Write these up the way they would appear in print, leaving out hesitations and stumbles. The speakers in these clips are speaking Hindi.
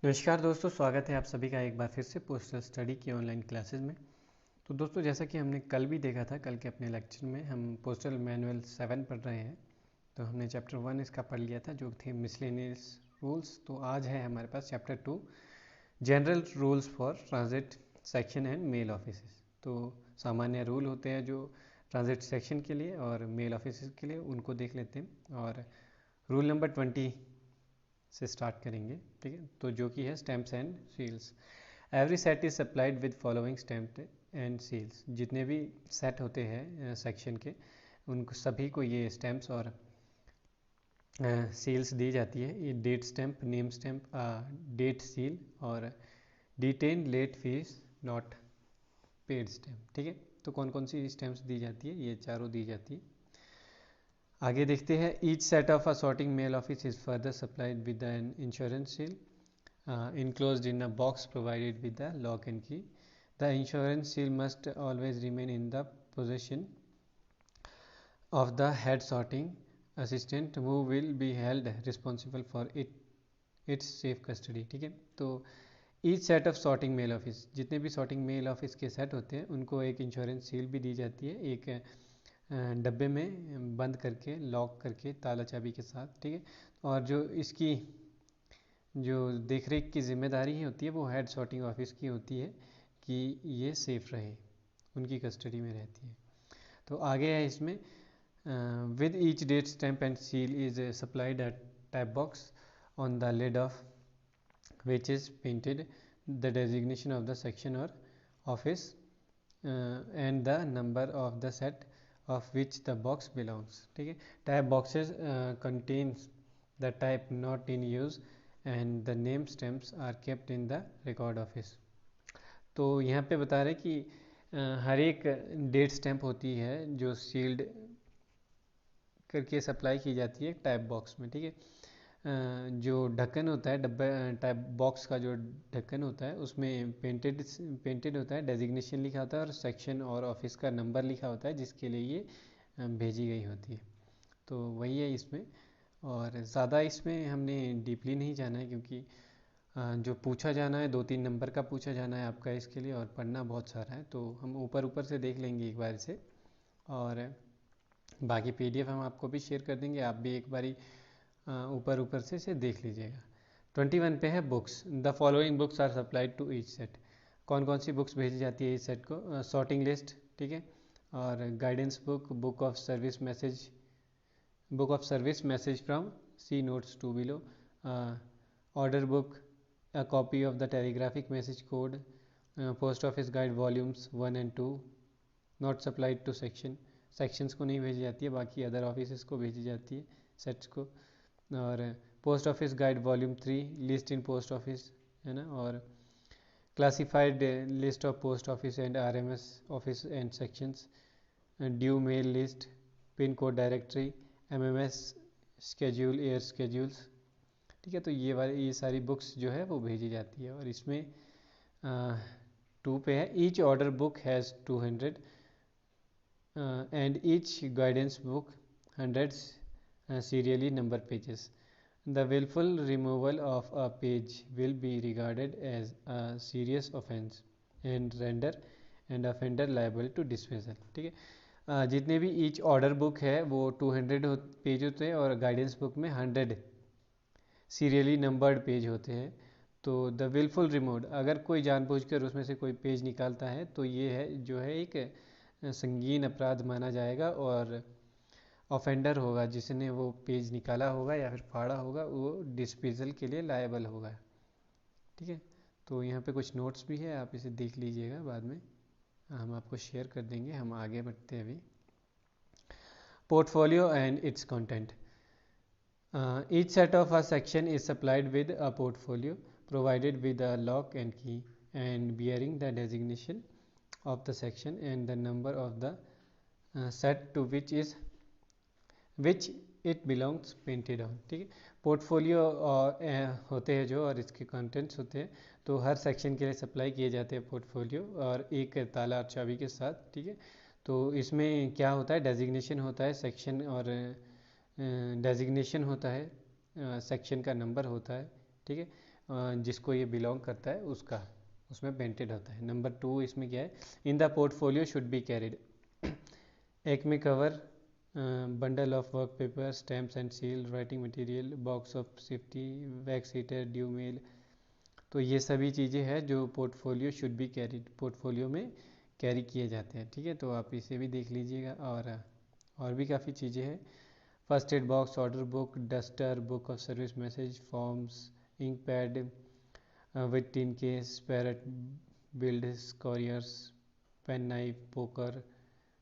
नमस्कार दोस्तों, स्वागत है आप सभी का एक बार फिर से पोस्टल स्टडी की ऑनलाइन क्लासेस में। तो दोस्तों, जैसा कि हमने कल भी देखा था, कल के अपने लेक्चर में हम पोस्टल मैनुअल 7 पढ़ रहे हैं। तो हमने चैप्टर 1 इसका पढ़ लिया था जो थे मिसलेनियस रूल्स। तो आज है हमारे पास chapter 2 general rules for transit section and mail office. तो सामान्य रूल होते हैं जो ट्रांजिट सेक्शन के लिए और मेल ऑफिस के लिए, उनको देख लेते हैं। और रूल नंबर 20 से स्टार्ट करेंगे, ठीक है। तो जो कि है stamps and seals. Every set is supplied with following stamp and seals. जितने भी सेट होते हैं सेक्शन के, उनको सभी को ये स्टैम्प्स और सील्स दी जाती है। ये date stamp, name stamp, date seal और detain late fees not paid stamp, ठीक है। तो कौन कौन सी स्टैम्प्स दी जाती है, ये चारों दी जाती है। आगे देखते हैं। Each set of a sorting mail office is further supplied with an insurance seal enclosed in a box provided with the lock and key. The insurance seal must always remain in the possession of the head sorting assistant who will be held responsible for its safe custody, ठीक है। तो each set of sorting mail office, जितने भी सॉर्टिंग मेल ऑफिस के सेट होते हैं उनको एक इंश्योरेंस सील भी दी जाती है, एक डब्बे में बंद करके, लॉक करके, ताला चाबी के साथ, ठीक है। और जो इसकी जो देखरेख की जिम्मेदारी होती है वो हेड सॉर्टिंग ऑफिस की होती है कि ये सेफ रहे, उनकी कस्टडी में रहती है। तो आगे है इसमें, with each date stamp and seal is supplied a type box on the lid of which is painted the designation of the section or office and the number of the set of which the box belongs, ठीक है। Type boxes contains the type not in use and the name stamps are kept in the record office. तो यहाँ पे बता रहे कि हर एक डेट स्टैम्प होती है जो सील्ड करके सप्लाई की जाती है टाइप बॉक्स में, ठीक है। जो ढक्कन होता है, डब्बा टाइप बॉक्स का जो ढक्कन होता है उसमें पेंटेड होता है, डेजिग्नेशन लिखा होता है और सेक्शन और ऑफिस का नंबर लिखा होता है जिसके लिए ये भेजी गई होती है। तो वही है इसमें। और ज़्यादा इसमें हमने डीपली नहीं जाना है क्योंकि जो पूछा जाना है 2-3 नंबर का पूछा जाना है आपका इसके लिए, और पढ़ना बहुत सारा है। तो हम ऊपर ऊपर से देख लेंगे एक बार से, और बाकी पीडीएफ हम आपको भी शेयर कर देंगे, आप भी एक बारी ऊपर ऊपर से इसे देख लीजिएगा। 21 पे है books. The following books are supplied to each set. कौन कौन सी बुक्स भेजी जाती है इस सेट को? सॉर्टिंग लिस्ट, ठीक है, और guidance book, book of service message from see notes to below, order book, a copy of the telegraphic message code, post office guide volumes 1 and 2 not supplied to sections को नहीं भेजी जाती है, बाकी अदर ऑफिस को भेजी जाती है सेट्स को। और post office guide volume 3 list in post office, है ना, और classified list of post office and RMS office and sections, due mail list, pin code directory, MMS schedule, air schedules, ठीक है। तो ये सारी बुक्स जो है वो भेजी जाती है। और इसमें 2 पे है, each order book has 200 and each guidance book 100 serially number pages. The wilful removal of a page will be regarded as a serious offence and render and offender liable to dismissal, ठीक है। जितने भी ईच ऑर्डर बुक है वो 200 पेज होते हैं और गाइडेंस बुक में 100 सीरियली नंबर्ड पेज होते हैं। तो द विलफुल रिमूव, अगर कोई जानबूझकर उसमें से कोई पेज निकालता है तो ये है जो है एक संगीन अपराध माना जाएगा, और ऑफेंडर होगा जिसने वो पेज निकाला होगा या फिर फाड़ा होगा, वो डिस्पीजल के लिए लायबल होगा, ठीक है। तो यहाँ पे कुछ नोट्स भी है, आप इसे देख लीजिएगा, बाद में हम आपको शेयर कर देंगे। हम आगे बढ़ते हैं अभी। Portfolio and it's content. Each set of a section is supplied with a portfolio provided with a lock and key and bearing the designation of the section and the number of the set to which it belongs painted on, ठीक है। पोर्टफोलियो होते हैं जो, और इसके कंटेंट्स होते हैं। तो हर सेक्शन के लिए सप्लाई किए जाते हैं पोर्टफोलियो और एक ताला और चाबी के साथ, ठीक है। तो इसमें क्या होता है, डेजिग्नेशन होता है सेक्शन, और डेजिग्नेशन होता है, सेक्शन का नंबर होता है, ठीक है। जिसको ये बिलोंग करता है उसका उसमें पेंटेड होता है। नंबर 2 इसमें क्या है, in the portfolio should be carried एक में cover, bundle of work paper, stamps and seal, writing material, box of safety, wax heater, due mail. तो ये सभी चीज़ें हैं जो portfolio should be carried, portfolio में कैरी किए जाते हैं। ठीक है, तो आप इसे भी देख लीजिएगा। और भी काफ़ी चीज़ें हैं, first aid box, order book, duster, book of service, message forms, ink pad with tin case, parrot, build, couriers, pen knife, poker,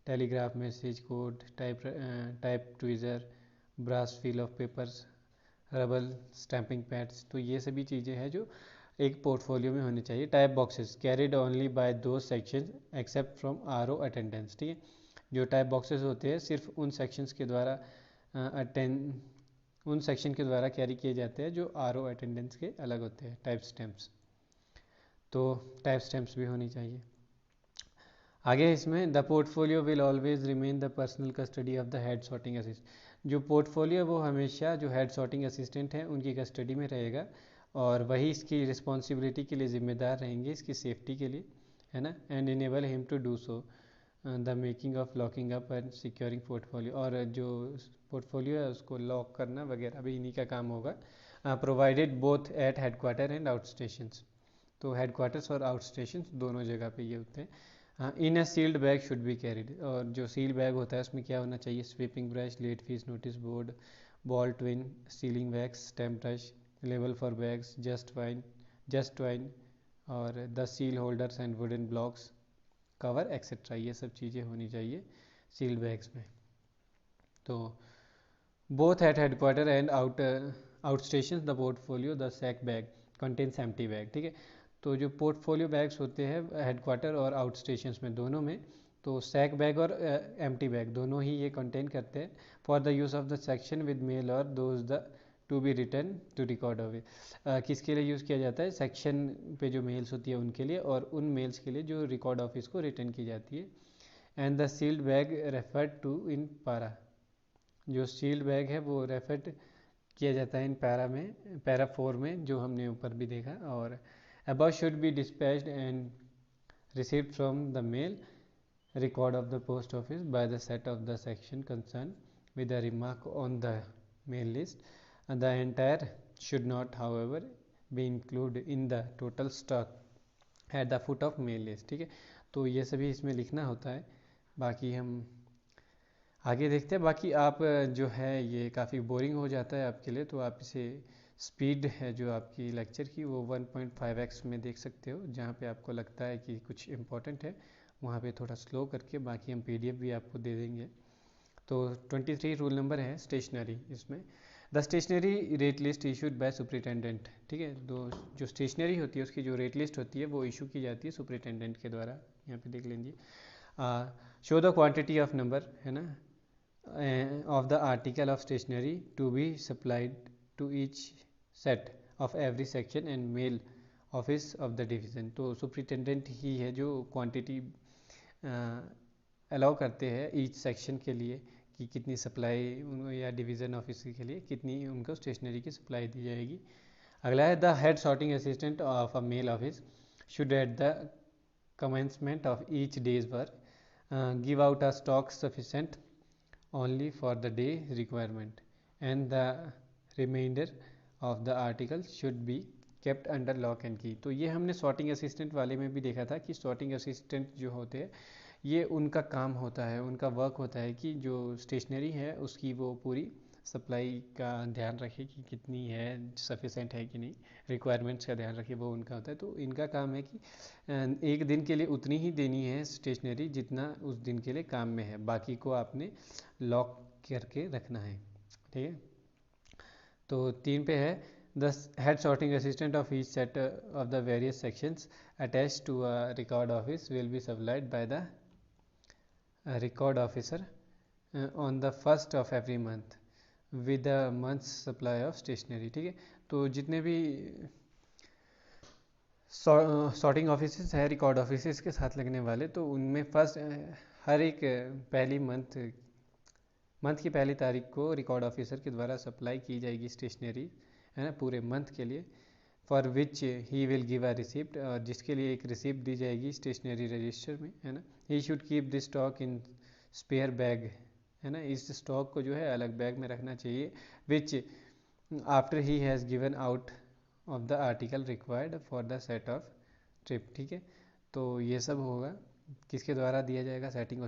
telegraph, message code, type tweezer, brass feel of papers, rubble, stamping pads. तो ये सभी चीज़ें हैं जो एक पोर्टफोलियो में होनी चाहिए। Type boxes carried only by दो section except from RO attendance. ठीक है, जो टाइप बॉक्सेस होते हैं सिर्फ उन सेक्शंस के द्वारा उन सेक्शन के द्वारा कैरी किए जाते हैं जो आरओ अटेंडेंस के अलग होते हैं। टाइप स्टैम्प्स, तो टाइप स्टैम्प्स भी होनी चाहिए। आगे इसमें the portfolio will always remain the personal custody of the head sorting assistant. जो पोर्टफोलियो वो हमेशा जो हेड सॉर्टिंग असिस्टेंट हैं उनकी कस्टडी में रहेगा और वही इसकी रिस्पॉन्सिबिलिटी के लिए ज़िम्मेदार रहेंगे, इसकी सेफ्टी के लिए, है ना। And enable him to do so the making of locking up and securing portfolio. और जो पोर्टफोलियो है उसको लॉक करना वगैरह भी इन्हीं का काम होगा। Provided both at headquarter and out stations. तो हेडक्वार्टर्स और आउट स्टेशंस दोनों जगह पे ये होते हैं। In a sealed bag should be carried. और जो सील बैग होता है उसमें क्या होना चाहिए, sweeping brush, late fees notice board, ball twine, sealing wax, stamp brush, label for bags, jute twine or the seal holders and wooden blocks, cover etcetera. ये सब चीज़ें होनी चाहिए सील्ड बैग्स में। तो both at headquarter and out station the portfolio the sack bag contains empty bag. ठीक है, तो जो पोर्टफोलियो बैग्स होते हैं हेडक्वार्टर और आउट स्टेशन में दोनों में, तो सैक बैग और एम्प्टी बैग दोनों ही ये कंटेन करते हैं। For the use of the section with mail or those the to be return to record of it. किसके लिए यूज़ किया जाता है, सेक्शन पे जो मेल्स होती है उनके लिए और उन मेल्स के लिए जो रिकॉर्ड ऑफिस को रिटर्न की जाती है। And the sealed bag referred to in para. जो सील्ड बैग है वो रेफर्ड किया जाता है इन पैरा 4 में, जो हमने ऊपर भी देखा। और about should be dispatched and received from the mail record of the post office by the set of the section concerned with a remark on the mail list. The entire should not however be included in the total stock at the foot of mail list। ठीक है, तो ये सभी इसमें लिखना होता है। बाकी हम आगे देखते हैं। बाकी आप जो है ये काफ़ी बोरिंग हो जाता है आपके लिए, तो आप इसे स्पीड है जो आपकी लेक्चर की वो 1.5x में देख सकते हो। जहाँ पे आपको लगता है कि कुछ इम्पोर्टेंट है वहाँ पे थोड़ा स्लो करके, बाकी हम PDF भी आपको दे देंगे। तो 23 रूल नंबर है स्टेशनरी। इसमें the stationery rate list issued by superintendent. ठीक है, तो जो स्टेशनरी होती है उसकी जो रेट लिस्ट होती है वो इशू की जाती है सुपरिटेंडेंट के द्वारा। यहाँ पे देख लीजिए, show the quantity of number, है ना, of the article of stationery to be supplied to each set of every section and mail office of the division। तो सुपरिटेंडेंट ही है जो क्वांटिटी अलाउ करते हैं ईच सेक्शन के लिए कि कितनी सप्लाई या डिवीज़न ऑफिस के लिए कितनी उनको स्टेशनरी की सप्लाई दी जाएगी। अगला है the head sorting assistant of a mail office should at the commencement of each day's work give out a stock sufficient only for the day requirement and the remainder of the articles should be kept under lock and key। तो ये हमने सॉर्टिंग असिस्टेंट वाले में भी देखा था कि सॉर्टिंग असिस्टेंट जो होते हैं ये उनका काम होता है, उनका वर्क होता है कि जो स्टेशनरी है उसकी वो पूरी सप्लाई का ध्यान रखे कि कितनी है, सफिशेंट है कि नहीं, रिक्वायरमेंट्स का ध्यान रखे, वो उनका होता है। तो इनका काम है कि एक दिन के लिए उतनी ही देनी है स्टेशनरी जितना उस दिन के लिए काम में है, बाकी को आपने लॉक करके रखना है। ठीक है, तो 3 पे है the head sorting assistant of each set of the various sections attached to a record office will be supplied by the record officer on the first of every month with a month's supply of stationery. ठीक है, तो जितने भी सॉर्टिंग ऑफिस है रिकॉर्ड ऑफिस के साथ लगने वाले, तो उनमें फर्स्ट हर एक पहली मंथ की पहली तारीख को रिकॉर्ड ऑफिसर के द्वारा सप्लाई की जाएगी स्टेशनरी, है ना, पूरे मंथ के लिए। For which he will give a receipt, और जिसके लिए एक रिसिप्ट दी जाएगी स्टेशनरी रजिस्टर में, है ना. He should keep this stock in spare bag, है ना. इस स्टॉक को जो है अलग बैग में रखना चाहिए. Which after he has given out of the article required for the set of trip. ठीक है, तो ये सब होगा किसके द्वारा दिया जाएगा, सेटिंग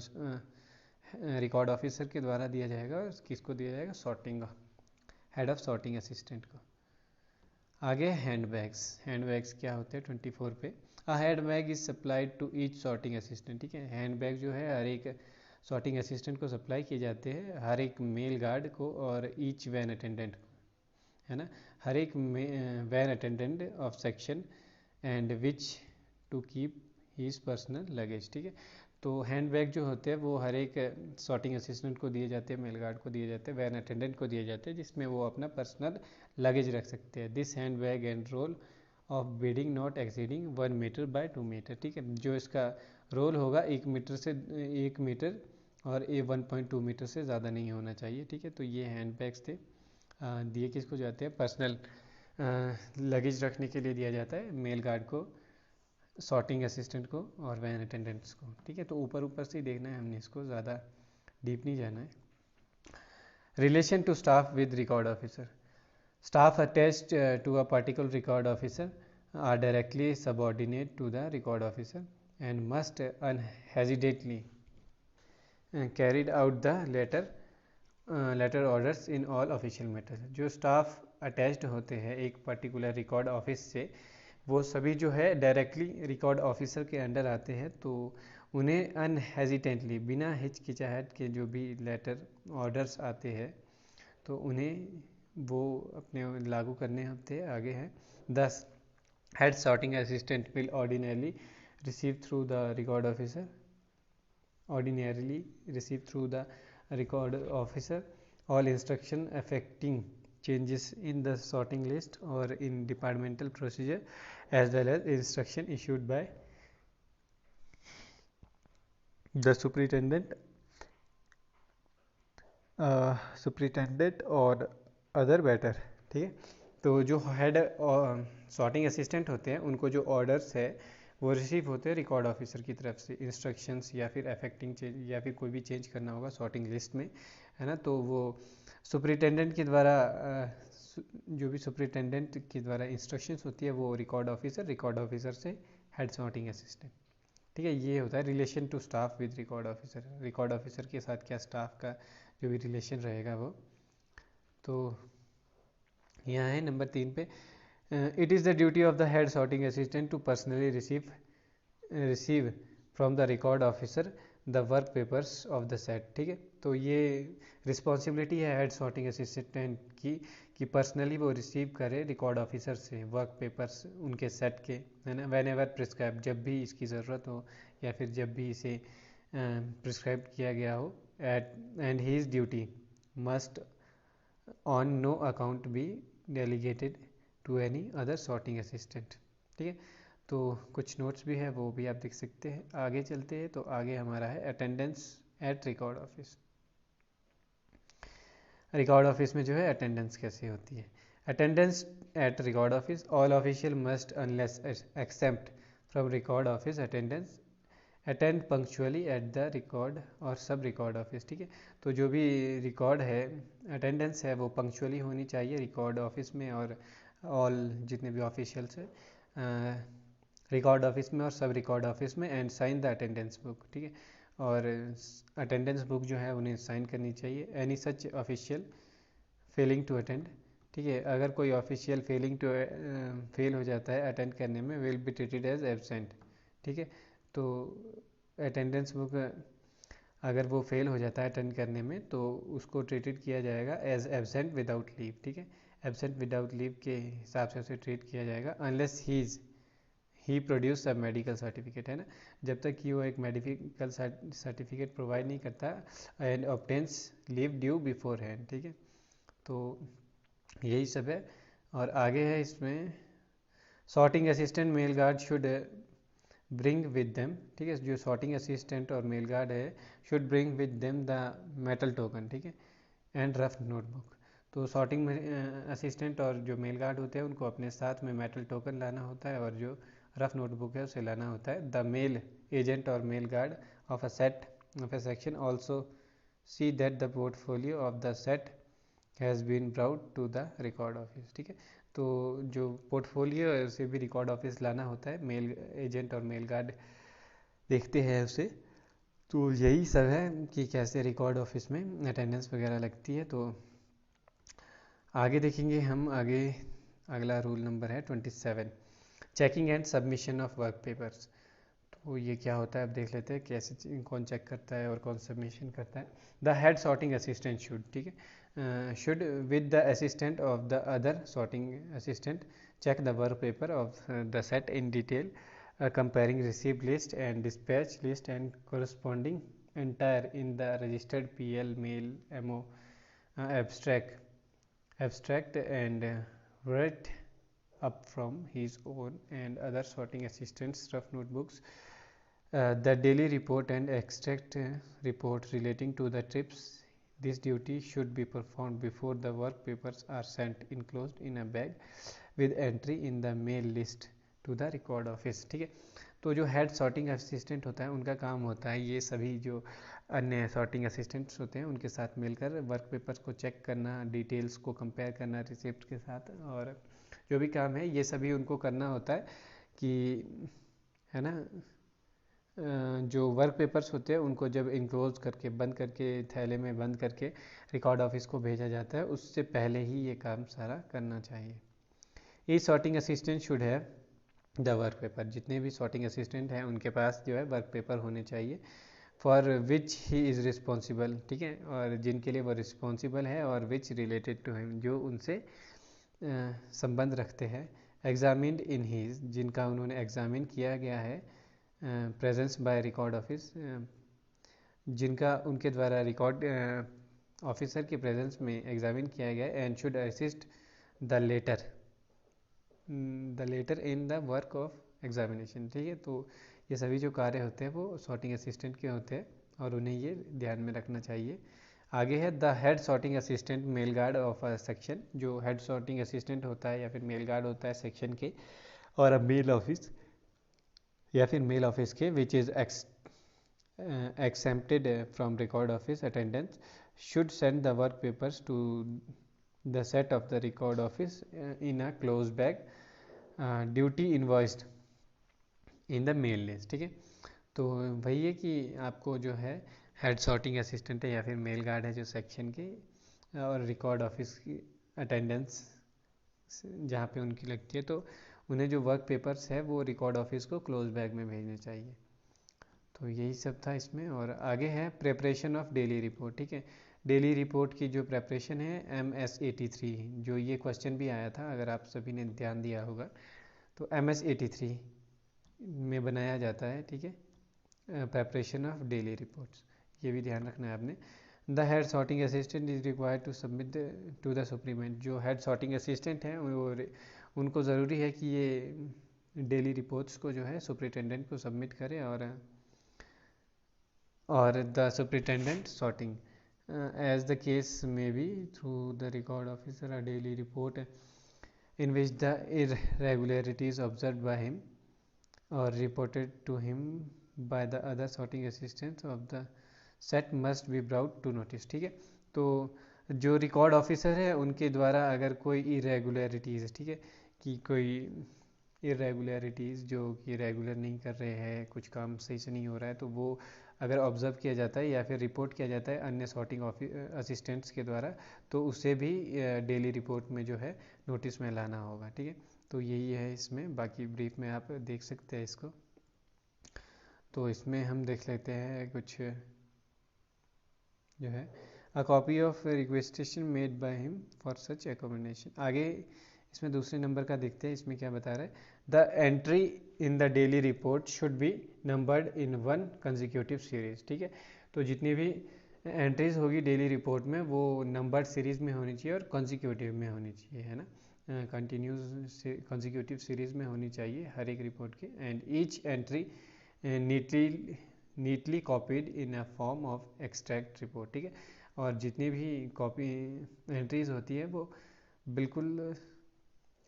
रिकॉर्ड ऑफिसर के द्वारा दिया जाएगा. और किसको दिया जाएगा, sorting head of sorting assistant को. आगे हैंड बैग्स क्या होते हैं 24 पे. A hand bag is supplied to each sorting assistant. ठीक है, हैंड बैग जो है हर एक सॉर्टिंग असिस्टेंट को सप्लाई किए जाते हैं, हर एक मेल गार्ड को और ईच वैन अटेंडेंट को, है ना. हर एक van attendant of section and which to keep his personal luggage. ठीक है, तो हैंड बैग जो होते हैं वो हर एक सॉर्टिंग असिस्टेंट को दिए जाते हैं, मेल गार्ड को दिए जाते हैं, वैन अटेंडेंट को दिए जाते हैं, जिसमें वो अपना पर्सनल लगेज रख सकते हैं. This hand bag and roll of bedding not exceeding 1 metre by 2 metre. ठीक है, जो इसका रोल होगा 1 मीटर और ये 1.2 मीटर से ज़्यादा नहीं होना चाहिए. ठीक है, तो ये हैंड बैग्स थे, दिए किसको जाते हैं, पर्सनल लगेज रखने के लिए दिया जाता है, मेल गार्ड को, सॉर्टिंग असिस्टेंट को और वैन अटेंडेंट्स को. ठीक है, तो ऊपर ऊपर से ही देखना है हमने, इसको ज़्यादा डीप नहीं जाना है. Relation to staff with record officer. Staff attached to a particular record officer are directly subordinate to the record officer and must unhesitatingly carried out the letter orders in all official matters. जो स्टाफ अटैच्ड होते हैं एक पर्टिकुलर रिकॉर्ड ऑफिस से, वो सभी जो है डायरेक्टली रिकॉर्ड ऑफिसर के अंडर आते हैं, तो उन्हें अनहेजिटेंटली, बिना हिचकिचाहट के जो भी लेटर ऑर्डर्स आते हैं तो उन्हें वो अपने लागू करने होते हैं. आगे है 10 head sorting assistant will ordinarily receive through the record officer all instruction affecting changes in the sorting list or in departmental procedure as well as instruction issued by the superintendent और अदर बैटर. ठीक है, तो जो हेड सॉर्टिंग असिस्टेंट होते हैं उनको जो ऑर्डर्स है वो रिसीव होते हैं रिकॉर्ड ऑफिसर की तरफ से, इंस्ट्रक्शंस या फिर अफेक्टिंग चेंज या फिर कोई भी चेंज करना होगा सॉर्टिंग लिस्ट में, है ना. तो वो सुपरिटेंडेंट के द्वारा जो भी सुपरिटेंडेंट के द्वारा इंस्ट्रक्शंस होती है वो रिकॉर्ड ऑफिसर से हेड सॉर्टिंग असिस्टेंट. ठीक है, ये होता है relation to staff with record officer. Record officer के साथ क्या स्टाफ का जो भी रिलेशन रहेगा वो. तो यहाँ है नंबर 3 पे, it is the duty of the head sorting assistant to personally receive from the record officer the work papers of the set. ठीक है, तो ये रिस्पॉन्सिबिलिटी है हेड सॉर्टिंग असिस्टेंट की कि पर्सनली वो रिसीव करे रिकॉर्ड ऑफिसर से वर्क पेपर्स उनके सेट के, है ना. वैन एवर प्रिस्क्राइब, जब भी इसकी ज़रूरत हो या फिर जब भी इसे प्रिस्क्राइब किया गया हो. And his duty must on no account be delegated to any other sorting assistant. ठीक है, तो कुछ नोट्स भी है वो भी आप देख सकते हैं. आगे चलते हैं, तो आगे हमारा है attendance at record office. Record office में जो है अटेंडेंस कैसे होती है. Attendance at record office, all official must unless except from record office attendance attend punctually at the record और सब रिकॉर्ड ऑफिस. ठीक है, तो जो भी रिकॉर्ड है अटेंडेंस है वो पंक्चुअली होनी चाहिए रिकॉर्ड ऑफिस में और ऑल जितने भी ऑफिशियल्स है रिकॉर्ड ऑफिस में और सब रिकॉर्ड ऑफिस में. And sign the attendance book. ठीक है, और अटेंडेंस बुक जो है उन्हें साइन करनी चाहिए. Any such official failing to attend. ठीक है, अगर कोई ऑफिशियल फेल हो जाता है अटेंड करने में, will be treated as absent. ठीक है, तो अटेंडेंस बुक अगर वो फेल हो जाता है अटेंड करने में तो उसको ट्रीटेड किया जाएगा एज एब्सेंट विदाउट लीव. ठीक है, एब्सेंट विदाउट लीव के हिसाब से उसे ट्रीट किया जाएगा unless he produce a medical certificate, है ना. जब तक कि वो एक मेडिकल सर्टिफिकेट प्रोवाइड नहीं करता and obtains leave due before hand. ठीक है, तो यही सब है. और आगे है इसमें sorting assistant mail guard should bring with them. ठीक है, जो सॉर्टिंग असिस्टेंट और मेल गार्ड है should bring with them the metal token. ठीक है, एंड रफ नोटबुक. तो सॉर्टिंग असिस्टेंट और जो मेल गार्ड होते हैं उनको अपने साथ में मेटल टोकन लाना होता है, और जो रफ नोटबुक है उसे लाना होता है. द मेल एजेंट और mail guard of a set of a section also see that the portfolio of the set has been brought to the record office. ठीक है, तो जो पोर्टफोलियो है उसे भी रिकॉर्ड ऑफिस लाना होता है. मेल एजेंट और मेल गार्ड देखते हैं उसे. तो यही सब है कि कैसे रिकॉर्ड ऑफिस में अटेंडेंस वगैरह लगती है. तो आगे देखेंगे हम. आगे अगला रूल नंबर है 27, checking and submission of work papers. तो ये क्या होता है अब देख लेते हैं कैसे कौन चेक करता है और कौन सबमिशन करता है. The head sorting assistant should, ठीक है, should with the assistant of the other sorting assistant check the work paper of the set in detail, comparing receipt list and dispatch list and corresponding entire in the registered PL mail MO abstract and write up from his own and other sorting assistants rough notebooks, the daily report and extract report relating to the trips. This duty should be performed before the work papers are sent enclosed in a bag with entry in the mail list to the record office. ठीक है, तो जो हेड सॉर्टिंग असिस्टेंट होता है उनका काम होता है ये सभी जो अन्य सॉर्टिंग असिस्टेंट्स होते हैं उनके साथ मिलकर वर्क पेपर्स को चेक करना, डिटेल्स को कंपेयर करना रिसिप्ट के साथ, और जो भी काम है ये सभी उनको करना होता है कि है ना, जो वर्क पेपर्स होते हैं उनको जब इनक्लोज करके बंद करके थैले में बंद करके रिकॉर्ड ऑफिस को भेजा जाता है उससे पहले ही ये काम सारा करना चाहिए. Each sorting assistant should have the work paper. जितने भी सॉर्टिंग असिस्टेंट हैं उनके पास जो है वर्क पेपर होने चाहिए for which he is responsible. ठीक है, और जिनके लिए वो रिस्पॉन्सिबल है, और विच रिलेटेड टू हिम, जो उनसे संबंध रखते हैं. एग्जामिन्ड इन हीज, जिनका उन्होंने एग्जामिन किया गया है. प्रेजेंस बाय रिकॉर्ड ऑफिस, जिनका उनके द्वारा रिकॉर्ड ऑफिसर के प्रेजेंस में एग्जामिन किया गया है. And should assist the letter in the work of examination. ठीक है, तो ये सभी जो कार्य होते हैं वो सॉर्टिंग असिस्टेंट के होते हैं और उन्हें ये ध्यान में रखना चाहिए. आगे है the head sorting assistant mail guard of a section. जो हेड सॉर्टिंग असिस्टेंट होता है या फिर मेल गार्ड होता है सेक्शन के और अब मेल ऑफिस या फिर मेल ऑफिस के which is exempted from record office attendance should send the work papers to the set of the record office in a closed bag, duty invoiced in the mail list. ठीक है, तो वही है कि आपको जो है हेड सॉर्टिंग असिस्टेंट है या फिर मेल गार्ड है जो सेक्शन के और रिकॉर्ड ऑफिस की अटेंडेंस जहाँ पे उनकी लगती है, तो उन्हें जो वर्क पेपर्स है वो रिकॉर्ड ऑफिस को क्लोज बैग में भेजने चाहिए. तो यही सब था इसमें. और आगे है प्रेपरेशन ऑफ डेली रिपोर्ट. ठीक है, डेली रिपोर्ट की जो प्रेपरेशन है MS83, जो ये क्वेश्चन भी आया था अगर आप सभी ने ध्यान दिया होगा, तो MS83 में बनाया जाता है. ठीक है, प्रेपरेशन ऑफ डेली रिपोर्ट्स, ये भी ध्यान रखना है आपने. The head sorting assistant is required to submit to the superintendent. जो हेड सॉर्टिंग असिस्टेंट हैं उनको ज़रूरी है कि ये डेली रिपोर्ट्स को जो है सुपरिटेंडेंट को सबमिट करें, और the superintendent sorting as the case may be through the record officer a daily report in which the irregularities observed by him or reported to him by the other sorting assistants of the set must be brought to notice. ठीक है, तो जो रिकॉर्ड ऑफिसर है उनके द्वारा अगर कोई इरेगुलरिटीज़, ठीक है, कि कोई इरेगुलरिटीज़ जो कि रेगुलर नहीं कर रहे हैं, कुछ काम सही से नहीं हो रहा है, तो वो अगर ऑब्ज़र्व किया जाता है या फिर रिपोर्ट किया जाता है अन्य सॉर्टिंग असिस्टेंट्स के द्वारा, तो उसे भी डेली रिपोर्ट में जो है नोटिस में लाना होगा. ठीक है, तो यही है इसमें. बाकी ब्रीफ में आप देख सकते हैं इसको. तो इसमें हम देख लेते हैं कुछ जो है a copy of requisition made by him for such accommodation. आगे इसमें दूसरे नंबर का देखते हैं इसमें क्या बता रहा है. The entry in the daily report should be numbered in one consecutive series. ठीक है, तो जितनी भी एंट्रीज होगी डेली रिपोर्ट में वो नंबर्ड सीरीज में होनी चाहिए और कंजिक्यूटिव में होनी चाहिए, है ना, कंटिन्यूस कंजिक्यूटिव सीरीज में होनी चाहिए हर एक रिपोर्ट के. And each entry neatly copied in a form of extract report. ठीक है, और जितनी भी कॉपी एंट्रीज होती है वो बिल्कुल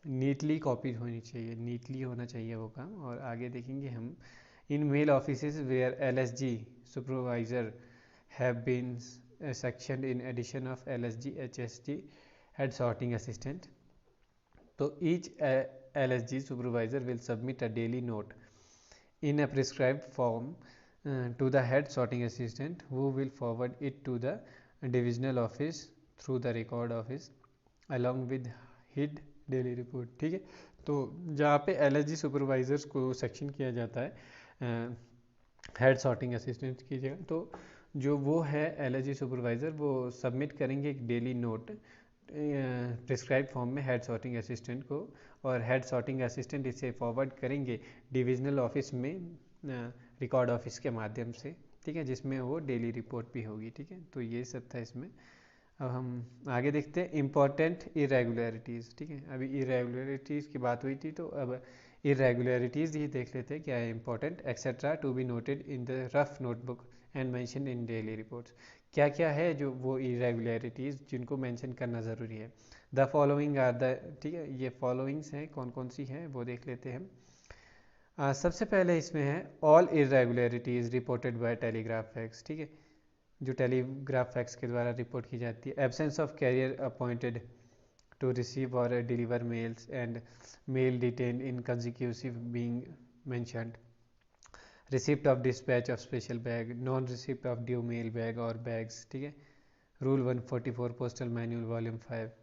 नीटली कॉपीड होनी चाहिए, नीटली होना चाहिए वो काम। और आगे देखेंगे हम, in mail offices where LSG supervisor have been sectioned in addition of LSG HSG head sorting assistant. So each LSG supervisor will submit a daily note in a prescribed form to the head sorting assistant, who will forward it to the divisional office through the record office along with head daily report। ठीक है, तो जहाँ पे LSG सुपरवाइजर्स को सेक्शन किया जाता है हेड सॉर्टिंग असिस्टेंट की जगह, तो जो वो है LSG सुपरवाइज़र वो सबमिट करेंगे एक डेली नोट प्रिस्क्राइब फॉर्म में हेड सॉर्टिंग असिस्टेंट को, और हेड सॉर्टिंग असिस्टेंट इसे फॉरवर्ड करेंगे डिविजनल ऑफिस में रिकॉर्ड ऑफिस के माध्यम से। ठीक है, जिसमें वो डेली रिपोर्ट भी होगी। ठीक है, तो ये सब था इसमें। अब हम आगे देखते हैं इम्पॉर्टेंट इरेगुलरिटीज़। ठीक है, अभी इरेगुलरिटीज़ की बात हुई थी, तो अब इरेगुलरिटीज़ ही देख लेते हैं क्या है important. Extra to be noted in the rough notebook and mention in daily reports. क्या क्या है जो वो इरेगुलरिटीज़ जिनको मेंशन करना ज़रूरी है। द फॉलोइंग आर द, ठीक है, ये फॉलोइंग्स हैं, कौन कौन सी हैं वो देख लेते हैं हम। सबसे पहले इसमें है all irregularities reported by telegraph fax. ठीक है, जो टेलीग्राफ फैक्स के द्वारा रिपोर्ट की जाती है। Absence of carrier appointed to receive or deliver mails and mail detained in consecutive being mentioned, receipt of dispatch of special bag, non receipt of due mail bag or bags। ठीक है, rule 144 postal manual volume 5,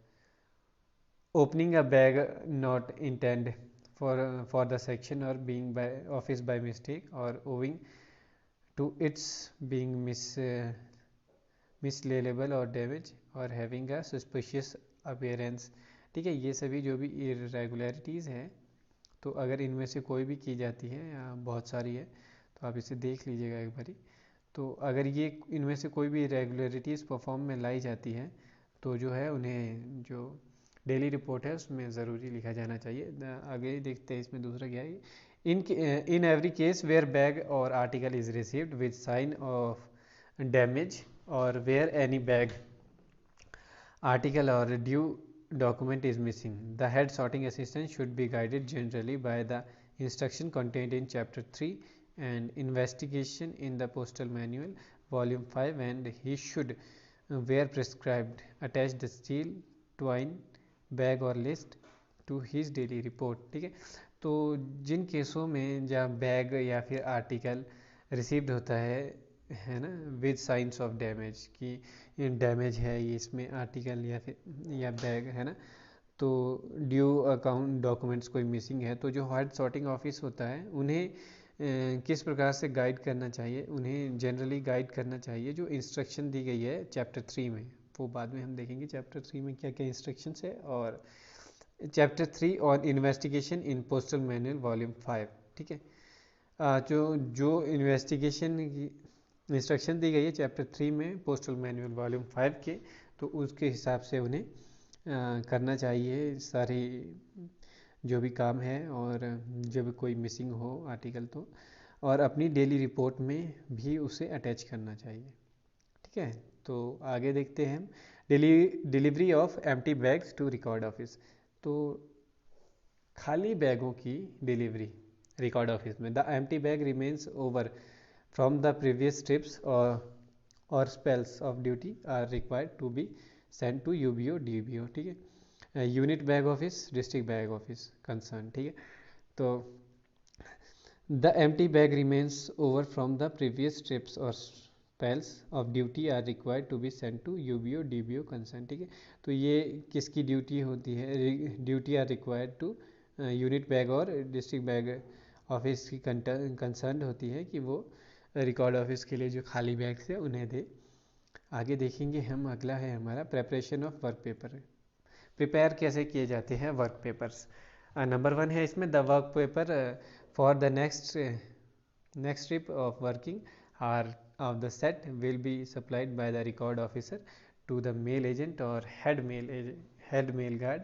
opening a bag not intended for the section or being by office by mistake or owing to its being mislayable or damaged or having a suspicious appearance. ठीक है, ये सभी जो भी इरेगुलरिटीज़ हैं, तो अगर इनमें से कोई भी की जाती है, या बहुत सारी है, तो आप इसे देख लीजिएगा एक बारी। तो अगर ये इनमें से कोई भी इरेगुलरिटीज़ परफॉर्म में लाई जाती है, तो जो है उन्हें जो डेली रिपोर्ट है उसमें ज़रूरी लिखा जाना चाहिए। आगे देखते हैं इसमें दूसरा क्या है। In every case where bag or article is received with sign of damage or where any bag article or due document is missing, the head sorting assistant should be guided generally by the instruction contained in chapter 3 and investigation in the postal manual volume 5, and he should where prescribed attach the seal twine bag or list to his daily report। ठीक है, तो जिन केसों में जहाँ बैग या फिर आर्टिकल रिसीव्ड होता है ना, विद साइंस ऑफ डैमेज, कि डैमेज है ये इसमें आर्टिकल या फिर या बैग है ना, तो ड्यू अकाउंट डॉक्यूमेंट्स कोई मिसिंग है, तो जो हेड सॉर्टिंग ऑफिस होता है उन्हें किस प्रकार से गाइड करना चाहिए, उन्हें जनरली गाइड करना चाहिए जो इंस्ट्रक्शन दी गई है चैप्टर 3 में। वो बाद में हम देखेंगे चैप्टर 3 में क्या क्या इंस्ट्रक्शंस है। और chapter 3 on investigation in postal manual volume 5। ठीक है, जो इन्वेस्टिगेशन की इंस्ट्रक्शन दी गई है चैप्टर 3 में पोस्टल मैनुअल वॉल्यूम 5 के, तो उसके हिसाब से उन्हें करना चाहिए सारी जो भी काम है, और जब कोई मिसिंग हो आर्टिकल तो, और अपनी डेली रिपोर्ट में भी उसे अटैच करना चाहिए। ठीक है, तो आगे देखते हैं हम delivery of empty bags to record office. तो खाली बैगों की डिलीवरी रिकॉर्ड ऑफिस में, the empty bag remains over from the previous trips or spells of duty are required to be sent to UBO DBO। ठीक है, unit bag office district bag office concern. ठीक है, तो the empty bag remains over from the previous trips or spells of duty are required to be sent to UBO DBO concern. ठीक है, तो ये किसकी ड्यूटी होती है, duty are required to unit bag और डिस्ट्रिक्ट बैग ऑफिस की कंसर्न होती है कि वो रिकॉर्ड ऑफिस के लिए जो खाली बैग्स है उन्हें दे। आगे देखेंगे हम, अगला है हमारा preparation of work paper. Prepare कैसे किए जाते हैं वर्क पेपर्स। नंबर 1 है इसमें, the work paper for the next trip of working are of the set will be supplied by the record officer to the mail agent और हेड मेल गार्ड।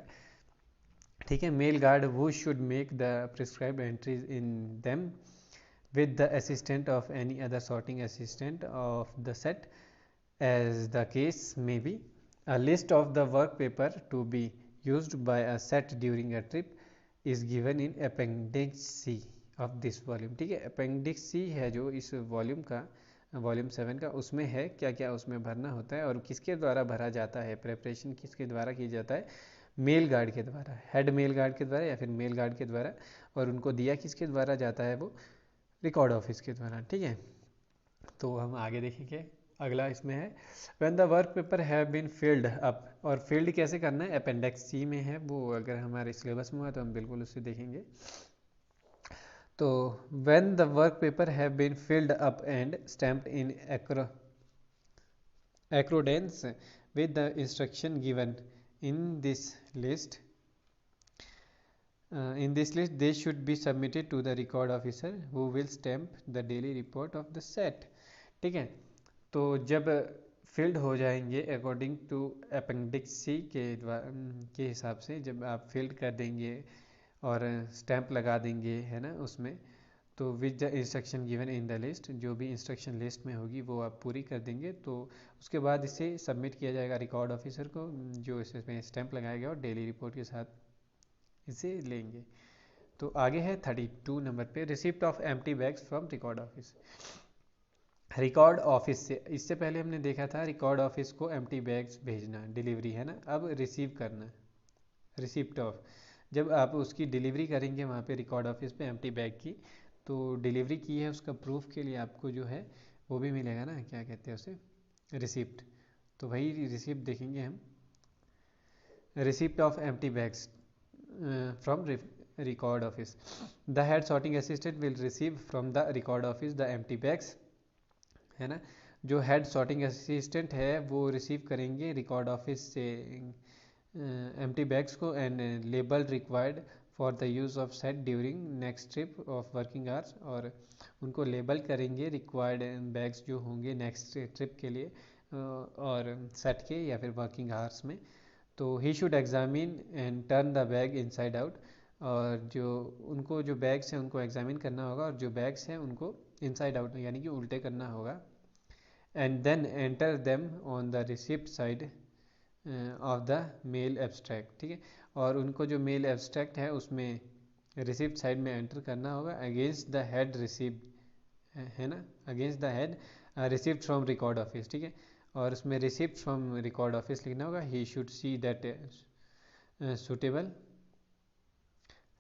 ठीक है, मेल गार्ड वो should make the prescribed entries in them with the assistance of any other sorting assistant of the set as the case may be. A list of the work paper to be used by a set during a trip is given in appendix C of this volume. ठीक है, appendix C है जो इस वॉल्यूम का, वॉल्यूम 7 का, उसमें है क्या क्या उसमें भरना होता है और किसके द्वारा भरा जाता है, प्रेपरेशन किसके द्वारा की जाता है, मेल गार्ड के द्वारा, हेड मेल गार्ड के द्वारा या फिर मेल गार्ड के द्वारा, और उनको दिया किसके द्वारा जाता है, वो रिकॉर्ड ऑफिस के द्वारा। ठीक है, तो हम आगे देखेंगे। अगला इसमें है when the work paper have been filled up, और फिल्ड कैसे करना है, अपेंडिक्स सी में है वो, अगर हमारे सिलेबस में हुआ तो हम बिल्कुल उससे देखेंगे। तो when the work paper have been filled up and stamped in accordance with the instruction given in this list, they should be submitted to the record officer who will stamp the daily report of the set. ठीक है, तो जब फिल्ड हो जाएंगे अकॉर्डिंग टू अपेंडिक्स सी के हिसाब से, जब आप फिल्ड कर देंगे और स्टैंप लगा देंगे है ना उसमें, तो with the instruction given in the list, जो भी इंस्ट्रक्शन लिस्ट में होगी वो आप पूरी कर देंगे, तो उसके बाद इसे सबमिट किया जाएगा रिकॉर्ड ऑफिसर को, जो इसमें स्टैंप लगाया गया और डेली रिपोर्ट के साथ इसे लेंगे। तो आगे है 32 नंबर पे, receipt of empty bags from record office. Record office से, इससे पहले हमने देखा था रिकॉर्ड ऑफिस को एम्प्टी बैग्स भेजना, डिलीवरी है ना, अब रिसीव करना, रिसिप्ट ऑफ, जब आप उसकी डिलीवरी करेंगे वहाँ पे रिकॉर्ड ऑफिस पे एम्प्टी बैग की, तो डिलीवरी की है उसका प्रूफ के लिए आपको जो है वो भी मिलेगा ना, क्या कहते हैं उसे, रिसिप्ट। तो वही रिसिप्ट देखेंगे हम, receipt of empty bags from record office. The head sorting assistant will receive from the record office the empty bags, है ना, जो हेड सॉर्टिंग असिस्टेंट है वो रिसीव करेंगे रिकॉर्ड ऑफिस से एम्प्टी बैग्स को, and label required for the use of set during next trip of working hours, और उनको लेबल करेंगे रिक्वायर्ड बैग्स जो होंगे नेक्स्ट ट्रिप के लिए और सेट के या फिर वर्किंग आवर्स में। तो he should examine and turn the bag inside out, और जो उनको जो बैग्स हैं उनको एग्जामिन करना होगा, और जो बैग्स हैं उनको इनसाइड आउट यानी कि उल्टे करना होगा, and then enter them on the receipt side of the mail abstract. ठीक है, और उनको जो मेल एब्स्ट्रैक्ट है उसमें रिसिप्ट साइड में एंटर करना होगा अगेंस्ट द हेड रिसिप्ट, है ना, against the head receipt from record office. ठीक है, और उसमें रिसिप्ट फ्रॉम रिकॉर्ड ऑफिस लिखना होगा, he should see that suitable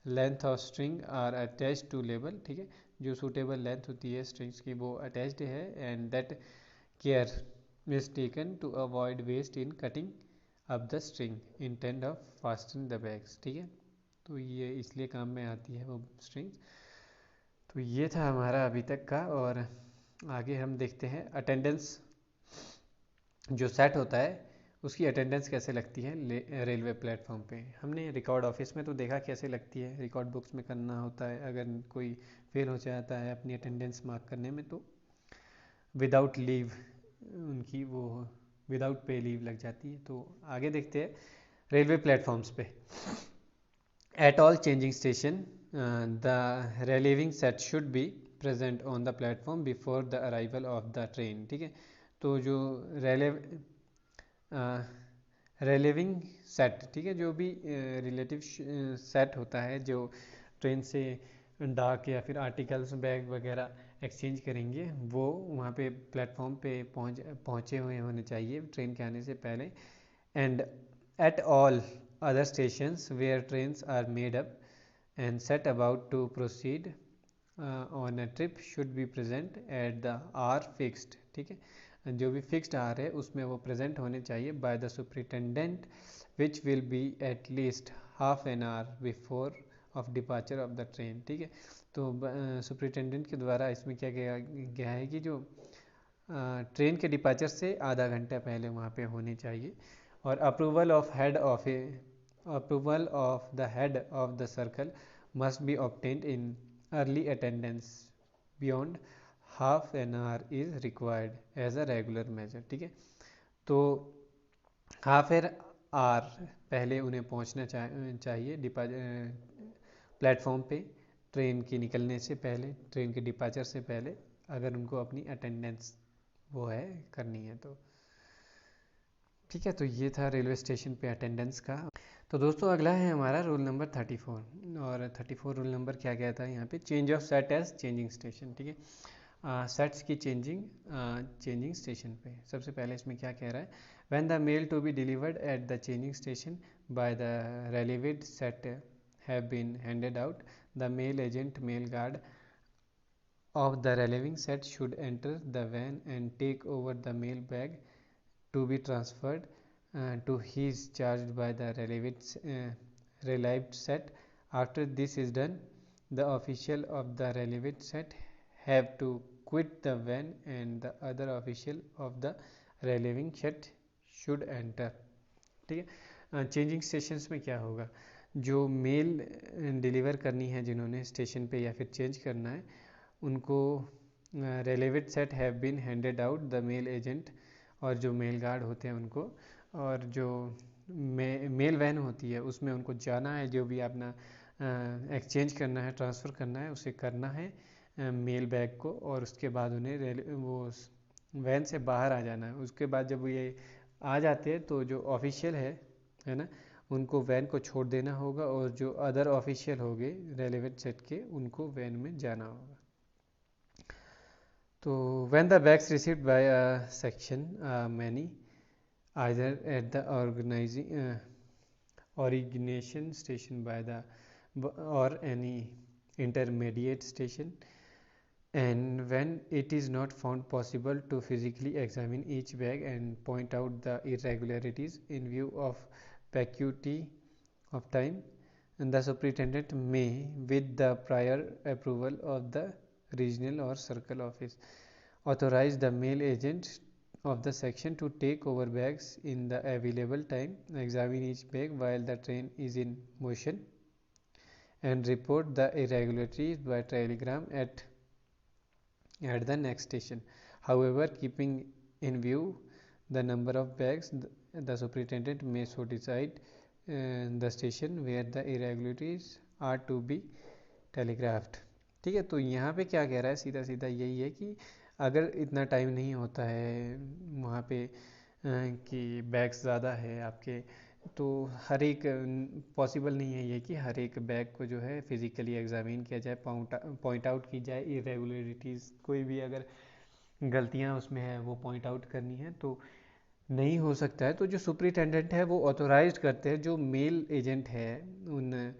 length of string are attached to label. ठीक है, जो सूटेबल लेंथ होती है स्ट्रिंग्स की वो अटैच्ड है, and that care is taken to avoid waste in cutting up the string intend of fasten the bags. ठीक है, तो ये इसलिए काम में आती है वो स्ट्रिंग्स। तो ये था हमारा अभी तक का, और आगे हम देखते हैं अटेंडेंस, जो सेट होता है उसकी अटेंडेंस कैसे लगती है रेलवे प्लेटफॉर्म पे। हमने रिकॉर्ड ऑफिस में तो देखा कैसे लगती है, रिकॉर्ड बुक्स में करना होता है, अगर कोई फेल हो जाता है अपनी अटेंडेंस मार्क करने में तो विदाउट लीव उनकी वो विदाउट पे लीव लग जाती है। तो आगे देखते हैं रेलवे प्लेटफॉर्म्स पे, at all changing station the relieving set should be present on the platform before the arrival of the train. ठीक है, तो जो रिलीविंग सेट, ठीक है, जो भी रिलेटिव सेट होता है जो ट्रेन से डाक या फिर आर्टिकल्स बैग वगैरह एक्सचेंज करेंगे, वो वहाँ पे प्लेटफॉर्म पे पहुँचे हुए होने चाहिए ट्रेन के आने से पहले, and at all other stations where trains are made up and set about to proceed on a trip should be present at the are fixed. ठीक है, जो भी फिक्स्ड आर है उसमें वो प्रेजेंट होने चाहिए by the superintendent which will be at least half an hour before of departure of the train. ठीक है, तो सुपरिटेंडेंट के द्वारा इसमें क्या गया है कि जो ट्रेन के डिपार्चर से आधा घंटा पहले वहाँ पे होनी चाहिए, और approval of the head of the circle must be obtained in early attendance beyond half an hour is required as a regular measure. ठीक है, तो हाफ एन आवर पहले उन्हें पहुंचना चाहिए प्लेटफॉर्म पे ट्रेन के निकलने से पहले, ट्रेन के डिपार्चर से पहले, अगर उनको अपनी अटेंडेंस वो है करनी है तो। ठीक है, तो ये था रेलवे स्टेशन पे अटेंडेंस का। तो दोस्तों अगला है हमारा रूल नंबर 34। और 34 रूल नंबर क्या कहता है यहाँ पे, change of set as changing station. ठीक है, सेट्स की चेंजिंग स्टेशन पे सबसे पहले इसमें क्या कह रहा है, when the mail to be delivered at the changing station by the relieved set have been handed out, the mail agent mail guard of the relieving set should enter the van and take over the mail bag to be transferred to his charged by the relieved set. After this is done, the official of the relieved set have to quit the van and the other official of the relieving set should enter. ठीक है, चेंजिंग स्टेशंस में क्या होगा, जो मेल डिलीवर करनी है जिन्होंने स्टेशन पे या फिर चेंज करना है उनको relevant set have been handed out the mail agent, और जो मेल गार्ड होते हैं उनको, और जो मेल वैन होती है उसमें उनको जाना है, जो भी अपना एक्सचेंज करना है, ट्रांसफ़र करना है, उसे करना है मेल बैग को, और उसके बाद उन्हें वो वैन से बाहर आ जाना है। उसके बाद जब ये आ जाते हैं तो जो ऑफिशियल है ना, उनको वैन को छोड़ देना होगा, और जो अदर ऑफिशियल होंगे रेलेवेंट सेट के उनको वैन में जाना होगा। तो when the bags received by a section many either at the origination station by the or any intermediate station, and when it is not found possible to physically examine each bag and point out the irregularities in view of vacuity of time, and the superintendent may, with the prior approval of the regional or circle office, authorize the mail agent of the section to take over bags in the available time, examine each bag while the train is in motion, and report the irregularities by telegram at the next station. However, keeping in view the number of bags, the superintendent may so decide the station where the irregularities are to be telegraphed. ठीक है, तो यहाँ पे क्या कह रहा है, सीधा सीधा यही है कि अगर इतना टाइम नहीं होता है वहाँ पे कि बैग्स ज़्यादा है आपके, तो हर एक पॉसिबल नहीं है ये कि हर एक बैग को जो है फिज़िकली एग्जामिन किया जाए, पॉइंट आउट की जाए इरेगुलरिटीज़, कोई भी अगर गलतियाँ उसमें है वो पॉइंट आउट करनी है तो नहीं हो सकता है। तो जो सुपरिटेंडेंट है वो ऑथोराइज करते हैं जो मेल एजेंट है उन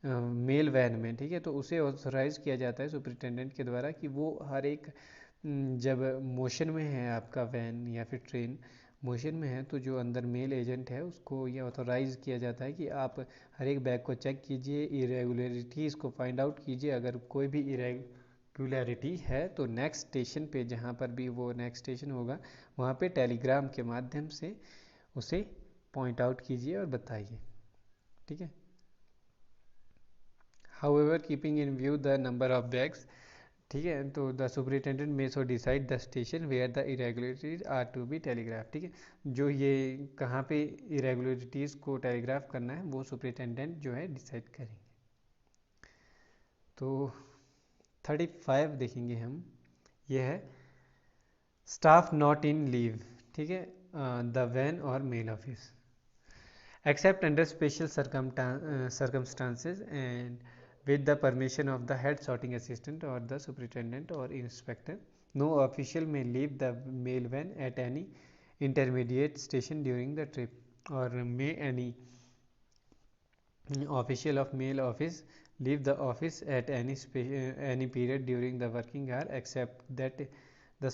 मेल वैन में, ठीक है, तो उसे ऑथोराइज किया जाता है सुपरिटेंडेंट के द्वारा कि वो हर एक जब मोशन में है आपका वैन या फिर ट्रेन मोशन में है, तो जो अंदर मेल एजेंट है उसको ये ऑथोराइज किया जाता है कि आप हर एक बैग को चेक कीजिए, इरेगुलरिटीज़ को फाइंड आउट कीजिए, अगर कोई भी इरेगुलरिटी है तो नेक्स्ट स्टेशन पे, जहाँ पर भी वो नेक्स्ट स्टेशन होगा वहाँ पे टेलीग्राम के माध्यम से उसे पॉइंट आउट कीजिए और बताइए। ठीक है, However, keeping in view the number of bags, ठीक है, तो the superintendent may so decide the station where the irregularities are to be telegraph. ठीक है, जो ये कहाँ पे इरेगुलरिटीज़ को टेलीग्राफ करना है वो सुपरिटेंडेंट जो है डिसाइड करेंगे। तो 35 देखेंगे हम, ये है स्टाफ नॉट इन लीव। ठीक है, द वैन और mail office except under special circumstances and with the permission of the head sorting assistant or the superintendent or inspector, no official may leave the mail van at any intermediate station during the trip, or may any official of mail office leave the office at any period during the working hour, except that the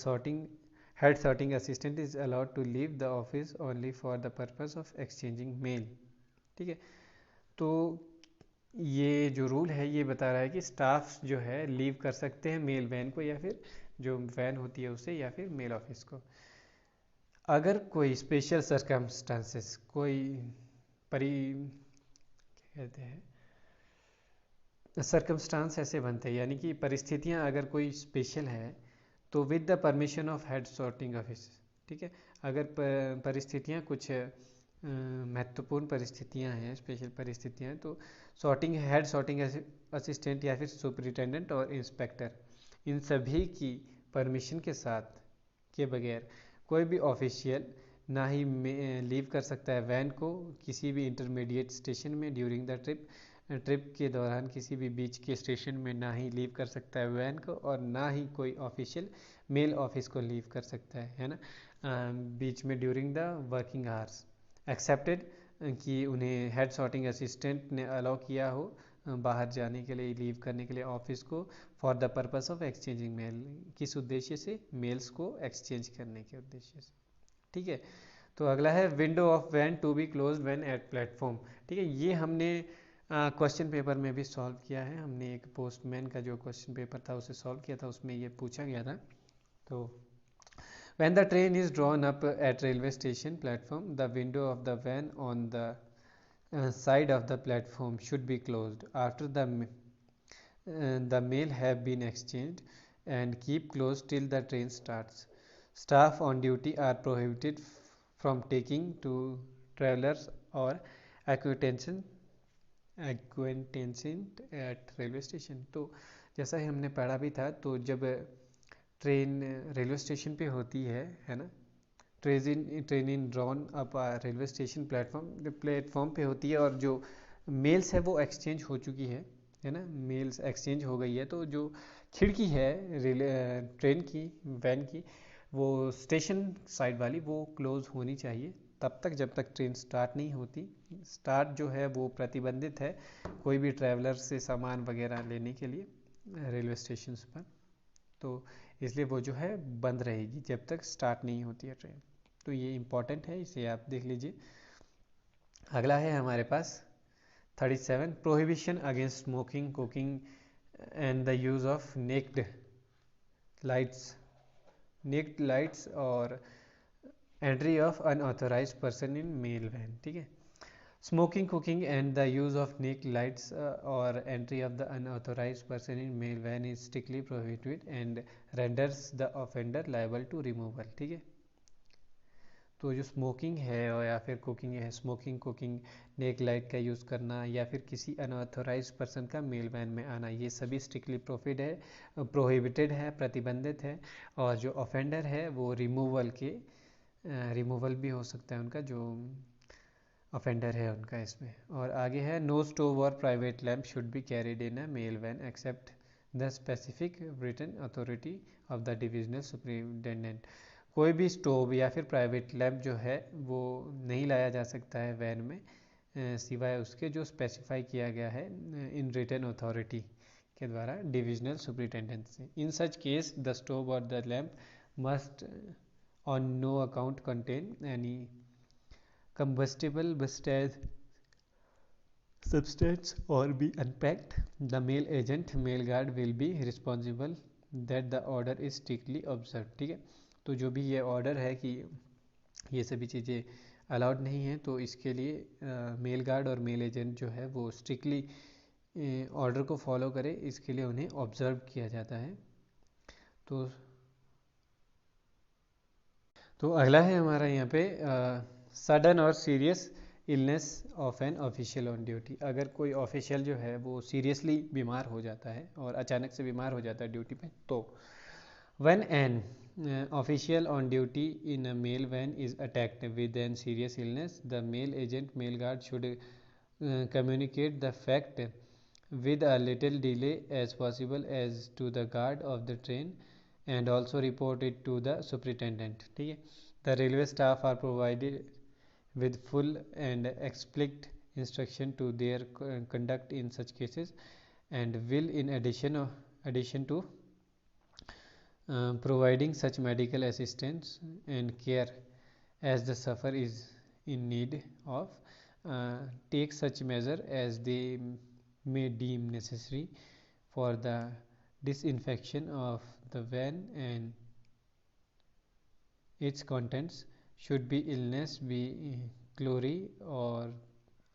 head sorting assistant is allowed to leave the office only for the purpose of exchanging mail। ठीक है, तो ये जो रूल है ये बता रहा है कि स्टाफ जो है लीव कर सकते हैं मेल वैन को, या फिर जो वैन होती है उसे, या फिर मेल ऑफिस को, अगर कोई स्पेशल सर्कमस्टांसेस, कोई कहते हैं सर्कमस्टांस ऐसे बनते हैं, यानी कि परिस्थितियां अगर कोई स्पेशल है तो with the permission of head sorting office. ठीक है, अगर परिस्थितियां कुछ महत्वपूर्ण परिस्थितियां हैं, स्पेशल परिस्थितियां हैं, तो हेड सॉर्टिंग असिस्टेंट या फिर सुपरिटेंडेंट और इंस्पेक्टर, इन सभी की परमिशन के साथ के बगैर कोई भी ऑफिशियल ना ही लीव कर सकता है वैन को किसी भी इंटरमीडिएट स्टेशन में ड्यूरिंग द ट्रिप। ट्रिप के दौरान किसी भी बीच के स्टेशन में ना ही लीव कर सकता है वैन को, और ना ही कोई ऑफिशियल मेल ऑफिस को लीव कर सकता है ना, बीच में during the working hours, accepted कि उन्हें हेड सॉर्टिंग असिस्टेंट ने अलाउ किया हो बाहर जाने के लिए, लीव करने के लिए ऑफिस को, for the purpose of exchanging mail, किस उद्देश्य से, मेल्स को एक्सचेंज करने के उद्देश्य से। ठीक है, तो अगला है window of van to be close van at platform. ठीक है, ये हमने क्वेश्चन पेपर में भी सॉल्व किया है, हमने एक पोस्टमैन का जो क्वेश्चन पेपर था उसे सॉल्व किया था, उसमें ये पूछा गया था। तो when the train is drawn up at railway station platform, the window of the van on the side of the platform should be closed after the mail have been exchanged, and keep closed till the train starts. Staff on duty are prohibited from taking to travelers or acquaintances eight railway station. तो जैसा ही हमने पढ़ा भी था, तो जब ट्रेन रेलवे स्टेशन पे होती है ना, train in drawn up railway station platform पे होती है, और जो मेल्स है वो एक्सचेंज हो चुकी है ना, मेल्स एक्सचेंज हो गई है, तो जो खिड़की है ट्रेन की, वैन की, वो स्टेशन साइड वाली वो क्लोज होनी चाहिए तब तक जब तक ट्रेन स्टार्ट नहीं होती। स्टार्ट जो है वो प्रतिबंधित है कोई भी ट्रैवलर से सामान वगैरह लेने के लिए रेलवे स्टेशन पर, तो इसलिए वो जो है बंद रहेगी जब तक स्टार्ट नहीं होती है ट्रेन। तो ये इम्पॉर्टेंट है, इसे आप देख लीजिए। अगला है हमारे पास 37, prohibition against smoking, cooking and the use of naked lights or entry of unauthorised person in mail van. ठीक है, smoking, cooking and the use of naked lights or entry of the unauthorised person in mail van is strictly prohibited and renders the offender liable to removal. ठीक है, तो जो स्मोकिंग है और या फिर कुकिंग है, कुकिंग, नेक लाइट का यूज़ करना या फिर किसी अनऑथोराइज पर्सन का मेल वैन में आना, ये सभी स्ट्रिक्टली प्रोहिबिटेड है, प्रतिबंधित है, और जो ऑफेंडर है वो रिमूवल भी हो सकता है उनका, जो ऑफेंडर है उनका इसमें। और आगे है नो स्टोव और private lamp should be carried in a mail van except the specific written authority of the divisional superintendent. कोई भी स्टोव या फिर प्राइवेट लैम्प जो है वो नहीं लाया जा सकता है वैन में सिवाय उसके जो स्पेसिफाई किया गया है इन रिटन अथॉरिटी के द्वारा डिविजनल सुपरिटेंडेंट से। इन सच केस द स्टोव और the lamp must on no account contain any combustible substance or be unpacked. The mail agent, mail guard will be responsible that the order is strictly observed। ठीक है, तो जो भी ये ऑर्डर है कि ये सभी चीज़ें अलाउड नहीं है, तो इसके लिए मेल गार्ड और मेल एजेंट जो है वो स्ट्रिक्टली ऑर्डर को फॉलो करे, इसके लिए उन्हें ऑब्जर्व किया जाता है। तो अगला है हमारा यहाँ पे सडन और serious illness of N official on duty. अगर कोई ऑफिशियल जो है वो सीरियसली बीमार हो जाता है और अचानक से बीमार हो जाता है ड्यूटी पे, तो when an official on duty in a mail van is attacked with an serious illness, the mail agent, mail guard should communicate the fact with a little delay as possible as to the guard of the train and also report it to the superintendent। ठीक है, the railway staff are provided with full and explicit instruction to their conduct in such cases and will in addition to providing such medical assistance and care as the sufferer is in need of take such measure as they may deem necessary for the disinfection of the van and its contents, should be illness, be chlorine or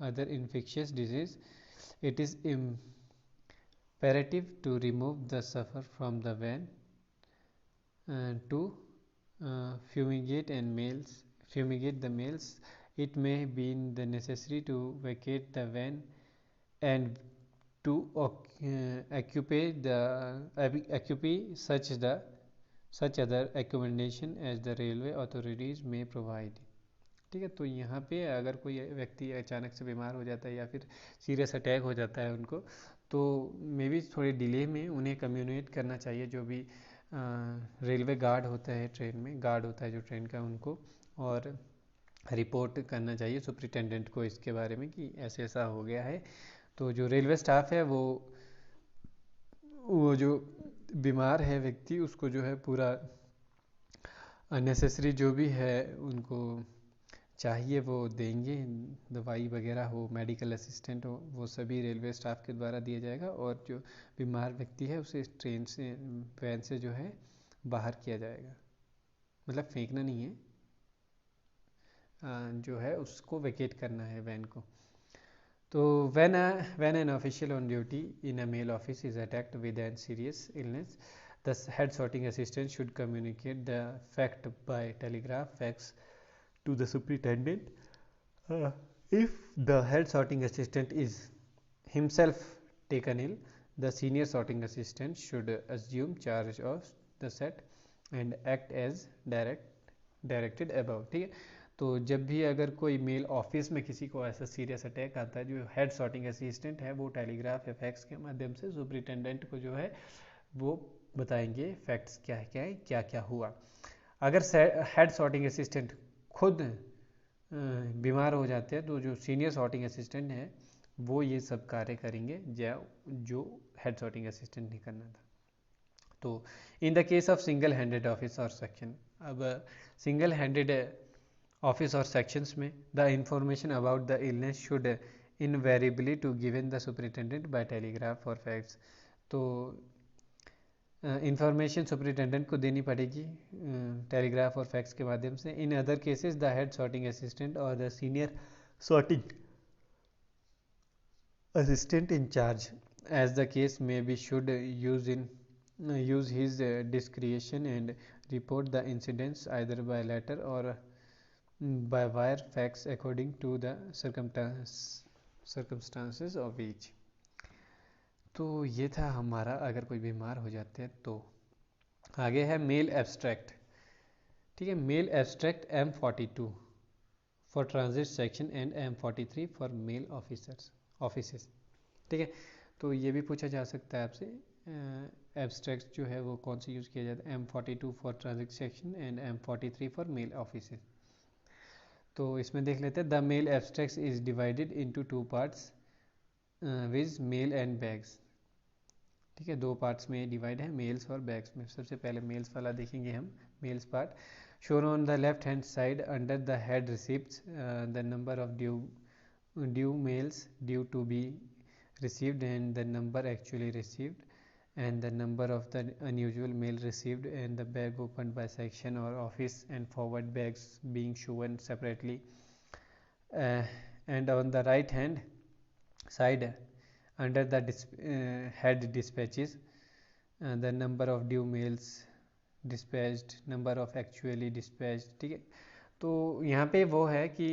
other infectious disease. It is imperative to remove the sufferer from the van to fumigate the males. It may be the necessary to vacate the van and to occupy such other accommodation as the railway authorities may provide। ठीक है। तो यहाँ पे अगर कोई व्यक्ति अचानक से बीमार हो जाता है या फिर सीरियस अटैक हो जाता है उनको, तो मे बी थोड़ी डिले में उन्हें कम्युनिकेट करना चाहिए, जो भी रेलवे गार्ड होता है, ट्रेन में गार्ड होता है जो ट्रेन का, उनको, और रिपोर्ट करना चाहिए सुपरिटेंडेंट को इसके बारे में कि ऐसे ऐसा हो गया है। तो जो रेलवे स्टाफ है वो जो बीमार है व्यक्ति उसको जो है पूरा अननेसेसरी जो भी है उनको चाहिए वो देंगे, दवाई वगैरह हो, मेडिकल असिस्टेंट हो, वो सभी रेलवे स्टाफ के द्वारा दिया जाएगा। और जो बीमार व्यक्ति है उसे ट्रेन से, वैन से जो है बाहर किया जाएगा, मतलब फेंकना नहीं है, जो है उसको वेकेट करना है वैन को। तो when an official on duty in a mail office is attacked with a serious illness, the head sorting assistant should communicate the fact by telegraph, fax to the superintendent. If the head sorting assistant is himself taken ill, the senior sorting assistant should assume charge of the set and act as directed above। ठीक है। तो जब भी अगर कोई मेल ऑफिस में किसी को ऐसा सीरियस अटैक आता है, जो हेड सॉर्टिंग असिस्टेंट है वो टेलीग्राफ या फैक्स के माध्यम से सुपरिटेंडेंट को जो है वो बताएंगे फैक्ट्स क्या है क्या क्या हुआ। अगर हेड सॉर्टिंग असिस्टेंट खुद बीमार हो जाते हैं तो जो सीनियर सॉर्टिंग असिस्टेंट है वो ये सब कार्य करेंगे जो हेड सॉर्टिंग असिस्टेंट ने करना था। तो in the case of single handed office or section, अब सिंगल हैंडेड ऑफिस और सेक्शंस में the information about the illness should invariably to given the superintendent by telegraph और फैक्स। तो इंफॉर्मेशन सुपरिटेंडेंट को देनी पड़ेगी टेलीग्राफ और फैक्स के माध्यम से। In other cases the head sorting assistant or the senior sorting assistant in charge, as the case may be, should use his discretion and report the incidents either by letter or by wire fax according to the circumstances of each। तो ये था हमारा अगर कोई बीमार हो जाते हैं तो। आगे है मेल एब्स्ट्रैक्ट। ठीक है, mail abstract M42 for transit section and M43 for mail officers. ठीक है, तो ये भी पूछा जा सकता है आपसे, एब्स्ट्रैक्ट जो है वो कौन सी यूज़ किया जाता है, M42 for transit section and M43 for mail officers. तो इसमें देख लेते हैं। The mail abstract is divided into two parts viz mail and bags. ठीक है, दो पार्ट्स में डिवाइड है, मेल्स और बैग्स में। सबसे पहले मेल्स वाला देखेंगे हम। Mails part shown on the left hand side under the head receipts the number of due mails due to be received and the number actually received and the number of the unusual mail received and the bag opened by section or office and forward bags being shown separately, and on the right hand side under the head dispatches the number of due mails dispatched, number of actually dispatched। ठीक है, तो यहाँ पे वो है कि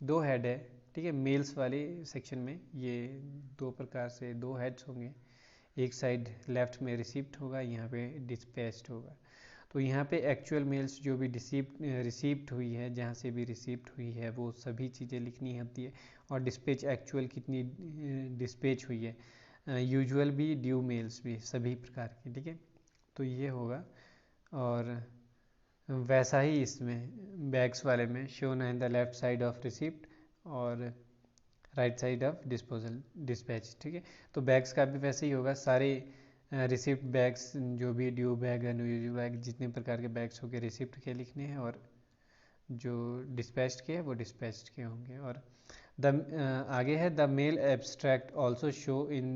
दो हेड है। ठीक है, मेल्स वाले सेक्शन में ये दो प्रकार से दो हेड्स होंगे, एक साइड लेफ्ट में रिसीप्ट होगा, यहाँ पे डिस्पैच्ड होगा। तो यहाँ पे एक्चुअल मेल्स जो भी रिसीप्ट हुई है, जहाँ से भी रिसीप्ट हुई है वो सभी चीज़ें लिखनी होती है, और डिस्पैच एक्चुअल कितनी डिस्पैच हुई है, यूजुअल भी ड्यू मेल्स भी सभी प्रकार की। ठीक है, तो ये होगा। और वैसा ही इसमें बैग्स वाले में shown in the left side of receipt और राइट साइड ऑफ डिस्पैच। ठीक है, तो बैग्स का भी वैसे ही होगा, सारे रिसिप्ट बैग्स जो भी ड्यू बैग अनयूजुअल बैग जितने प्रकार के बैग्स होंगे रिसिप्ट के लिखने हैं, और जो डिस्पैच्ड के हैं वो डिस्पैच्ड के होंगे। और आगे है the mail abstract also show in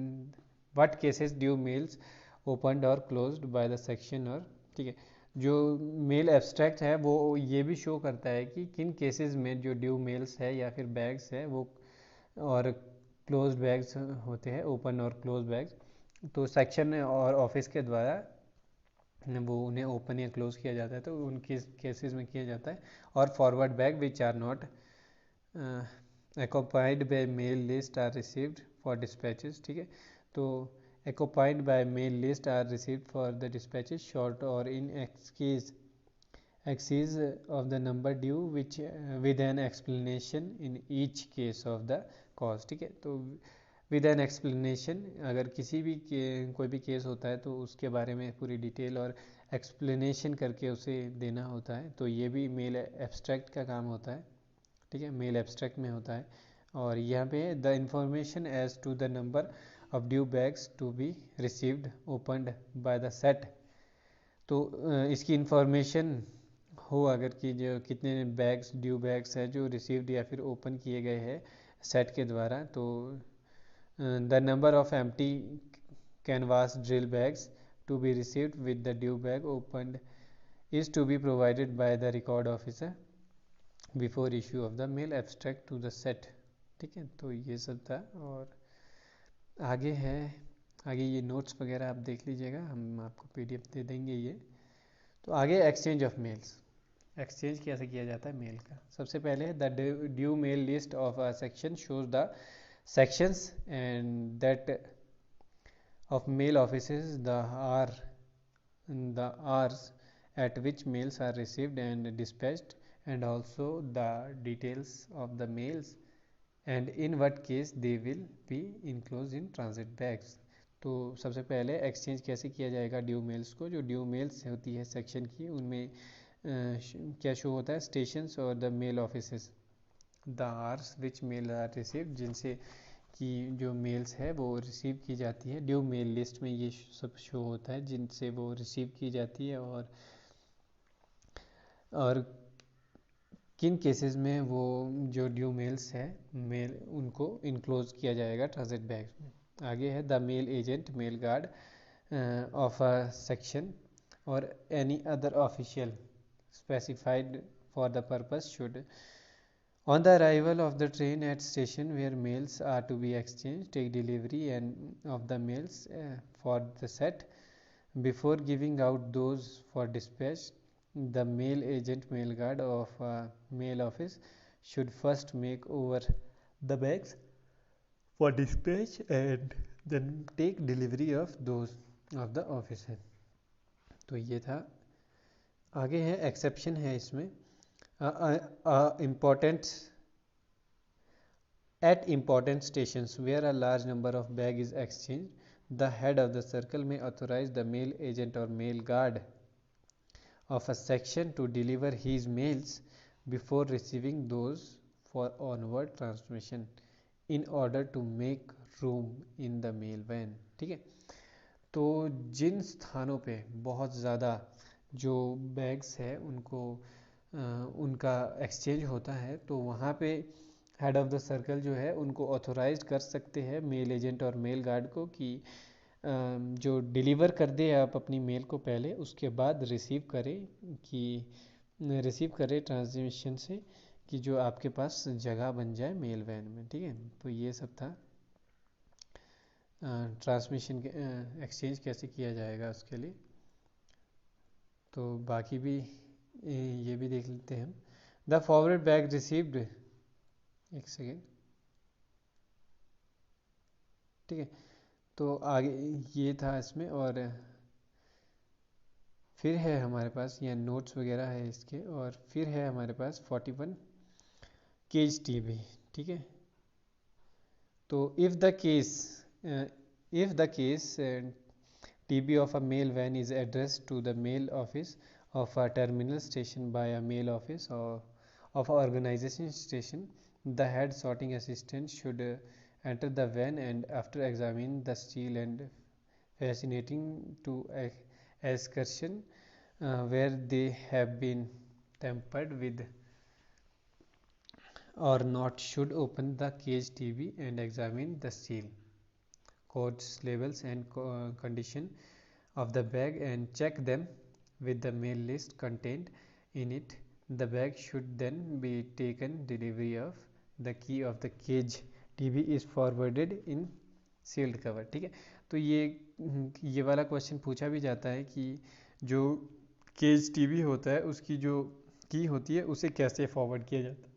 what cases due mails opened और क्लोज्ड बाय द सेक्शन। और ठीक है, जो मेल एब्स्ट्रैक्ट है वो ये भी शो करता है कि किन केसेस में जो ड्यू मेल्स है या फिर बैग्स है वो, और क्लोज्ड बैग्स होते हैं, ओपन और क्लोज बैग्स, तो सेक्शन और ऑफिस के द्वारा वो उन्हें ओपन या क्लोज किया जाता है, तो उन केसेस में किया जाता है। और forward bag which are not accompanied by mail list are received for dispatches। ठीक है, तो accompanied by mail list are received for the dispatches short or in excess axis of the number due which with an explanation in each case of the cause। ठीक है, तो विद एन एक्सप्लेनेशन, अगर किसी भी कोई भी केस होता है तो उसके बारे में पूरी डिटेल और एक्सप्लेनेशन करके उसे देना होता है। तो ये भी मेल एब्स्ट्रैक्ट का काम होता है। ठीक है, मेल एब्स्ट्रैक्ट में होता है। और यहाँ पे the information as to the number of due bags to be received opened by the set. तो इसकी इंफॉर्मेशन हो अगर कि जो कितने बैग्स ड्यू बैग्स है जो रिसीव्ड या फिर ओपन किए गए हैं सेट के द्वारा, तो the number of empty canvas drill bags to be received with the due bag opened is to be provided by the record officer before issue of the mail abstract to the set। ठीक है, तो ये सब था। और आगे है, आगे ये नोट्स वगैरह आप देख लीजिएगा, हम आपको पीडीएफ दे देंगे ये। तो आगे एक्सचेंज ऑफ मेल्स, एक्सचेंज कैसे किया जाता है मेल का। सबसे पहले the due mail list of a section shows the sections and that of mail offices the hours at which mails are received and dispatched and also the details of the mails and in what case they will be enclosed in transit bags। तो सबसे पहले एक्सचेंज कैसे किया जाएगा ड्यू मेल्स को। जो ड्यू मेल्स होती है सेक्शन की, उनमें क्या शो होता है, स्टेशंस और the mail offices, the hours which mail are received, जिनसे कि जो मेल्स है वो रिसीव की जाती है। ड्यू मेल लिस्ट में ये सब शो होता है जिनसे वो रिसीव की जाती है और किन केसेस में वो जो ड्यू मेल्स है मेल उनको इनक्लोज किया जाएगा ट्रांजिट बैग्स में। आगे है the mail agent mail guard of a section or any other official specified for the purpose should on the arrival of the train at station where mails are to be exchanged take delivery and of the mails for the set before giving out those for dispatch the mail agent mail guard of mail office should first make over the bags for dispatch and then take delivery of those of the officer। तो ये था। आगे है एक्सेप्शन है इसमें, at important stations where a large number of bag is exchanged the head of the circle may authorize the mail agent or mail guard of a section to deliver his mails before receiving those for onward transmission in order to make room in the mail van। ठीक है, तो जिन स्थानों पे बहुत ज़्यादा जो बैग्स है उनको उनका एक्सचेंज होता है तो वहाँ पे हेड ऑफ द सर्कल जो है उनको ऑथोराइज कर सकते हैं मेल एजेंट और मेल गार्ड को कि जो डिलीवर कर दे आप अपनी मेल को पहले, उसके बाद रिसीव करे ट्रांसमिशन से कि जो आपके पास जगह बन जाए मेल वैन में। ठीक है, तो ये सब था ट्रांसमिशन एक्सचेंज कैसे किया जाएगा उसके लिए। तो बाकी भी ये भी देख लेते हैं हम। द फॉरवर्ड बैग रिसीव्ड, एक सेकेंड, ठीक है, तो आगे ये था इसमें। और फिर है हमारे पास ये नोट्स वगैरह है इसके, और फिर है हमारे पास 41 केज टीबी। ठीक है, तो if the case TB of a mail van is addressed to the mail office of a terminal station by a mail office or of a organization station the head sorting assistant should enter the van and after examining the steel and fascinating to excursion where they have been tampered with or not should open the cage TV and examine the steel codes labels and condition of the bag and check them with the mail list contained in it the bag should then be taken delivery of the key of the cage tv is forwarded in sealed cover। ठीक है, तो ये वाला क्वेश्चन पूछा भी जाता है कि जो केज टीवी होता है उसकी जो की होती है उसे कैसे फॉरवर्ड किया जाता है,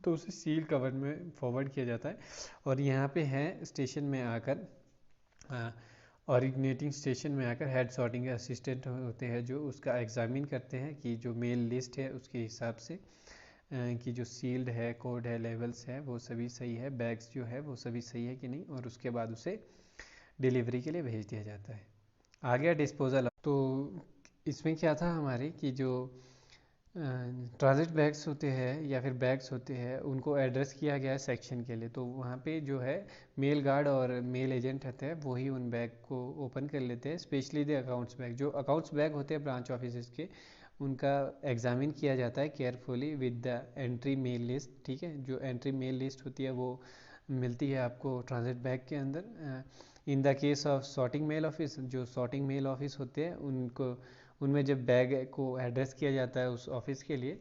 तो उसे सील कवर में फॉरवर्ड किया जाता है। और यहाँ पे है स्टेशन में आकर ओरिजिनेटिंग स्टेशन में आकर हेड सॉर्टिंग असिस्टेंट होते हैं जो उसका एग्जामिन करते हैं कि जो मेल लिस्ट है उसके हिसाब से कि जो सील्ड है, कोड है, लेवल्स है, वो सभी सही है, बैग्स जो है वो सभी सही है कि नहीं, और उसके बाद उसे डिलीवरी के लिए भेज दिया जाता है। आ गया डिस्पोजल। तो इसमें क्या था हमारे कि जो ट्रांजिट बैग्स होते हैं या फिर बैग्स होते हैं उनको एड्रेस किया गया है सेक्शन के लिए, तो वहाँ पे जो है मेल गार्ड और मेल एजेंट रहते हैं वही उन बैग को ओपन कर लेते हैं। स्पेशली द अकाउंट्स बैग, जो अकाउंट्स बैग होते हैं ब्रांच ऑफिस के, उनका एग्जामिन किया जाता है carefully with the entry mail list. ठीक है, जो एंट्री मेल लिस्ट होती है वो मिलती है आपको ट्रांजिट बैग के अंदर। In the case of sorting mail office, जो सॉर्टिंग मेल ऑफिस होते हैं उनको, उनमें जब बैग को एड्रेस किया जाता है उस ऑफिस के लिए,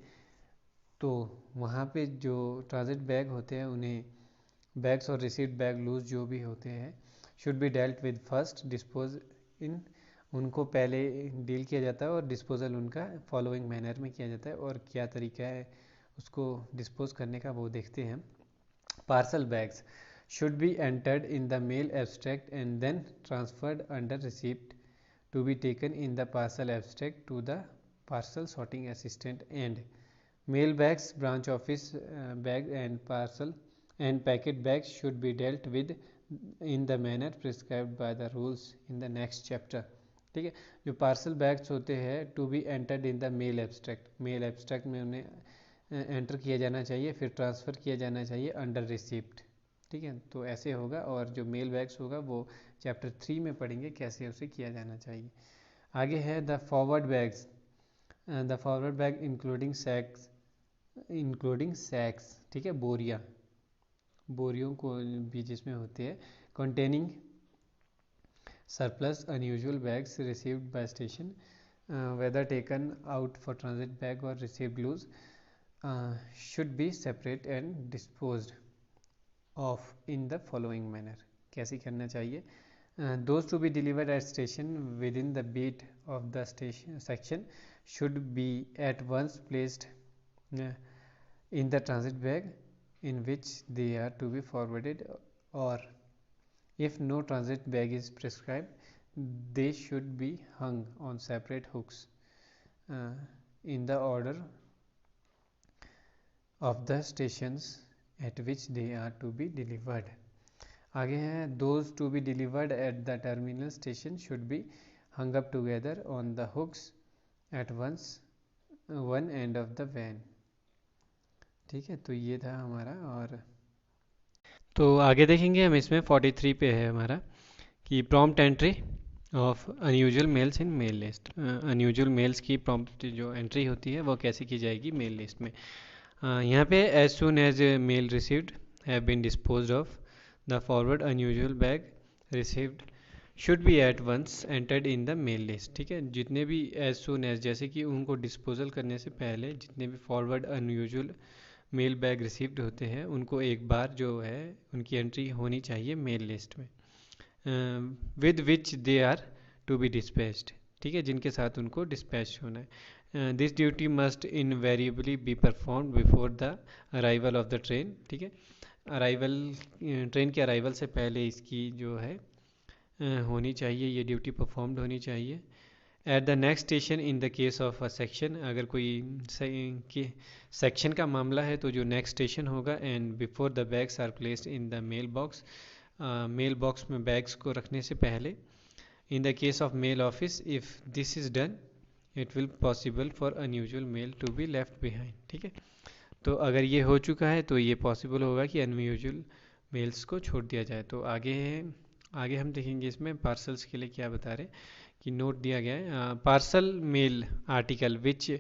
तो वहाँ पे जो ट्रांजिट बैग होते हैं उन्हें बैग्स और रिसीव्ड बैग लूज जो भी होते हैं should be dealt with first dispose in, उनको पहले डील किया जाता है और डिस्पोजल उनका फॉलोइंग मैनर में किया जाता है। और क्या तरीका है उसको डिस्पोज करने का वो देखते हैं। Parcel bags should be entered in the mail abstract and then transferred under receipt to be taken in the parcel abstract to the parcel sorting assistant, and mail bags, branch office bag and parcel and packet bags should be dealt with in the manner prescribed by the rules in the next chapter। ठीक है, जो पार्सल बैग्स होते हैं to be entered in the mail abstract, mail abstract में उन्हें एंटर किया जाना चाहिए, फिर ट्रांसफ़र किया जाना चाहिए अंडर रिसिप्ट। ठीक है, तो ऐसे होगा। और जो मेल बैग्स होगा वो चैप्टर 3 में पढ़ेंगे कैसे उसे किया जाना चाहिए। आगे है the forward bags, the forward bag including sacks, ठीक है, बोरियाँ, बोरियों को भी जिसमें होते हैं, containing surplus unusual bags received by station whether taken out for transit bag or received loose should be separate and disposed of in the following manner. कैसे करना चाहिए? Those to be delivered at station within the beat of the station section should be at once placed in the transit bag in which they are to be forwarded, or if no transit bag is prescribed they should be hung on separate hooks in the order of the stations at which they are to be delivered। आगे है those to be delivered at the terminal station should be hung up together on the hooks at one end of the van। ठीक है, तो ये था हमारा। और तो आगे देखेंगे हम, इसमें 43 पे है हमारा कि prompt entry of unusual mails in mail list. Unusual mails की प्रॉम्प्ट जो एंट्री होती है वो कैसे की जाएगी मेल लिस्ट में। यहाँ पे as soon as mail received have been disposed of the forward unusual bag received should be at once entered in the mail list. ठीक है, जितने भी एज सुन एज, जैसे कि उनको डिस्पोजल करने से पहले जितने भी forward unusual mail bag received होते हैं उनको एक बार जो है उनकी एंट्री होनी चाहिए मेल लिस्ट में with which they are to be dispatched. ठीक है, जिनके साथ उनको डिस्पैच होना है। This duty must invariably be performed before the arrival of the train. ठीक है, अराइवल, ट्रेन के अराइवल से पहले इसकी जो है होनी चाहिए, ये ड्यूटी परफॉर्म्ड होनी चाहिए। At the next station in the case of a section, अगर कोई सेक्शन का मामला है तो जो नेक्स्ट स्टेशन होगा। And before the bags are placed in the mail box, mail box में बैग्स को रखने से पहले। In the case of mail office if this is done it will possible for unusual mail to be left behind. ठीक है, तो अगर ये हो चुका है तो ये पॉसिबल होगा कि अनयूजुअल मेल्स को छोड़ दिया जाए। तो आगे हम देखेंगे इसमें पार्सल्स के लिए क्या बता रहे कि नोट दिया गया है। Parcel mail article which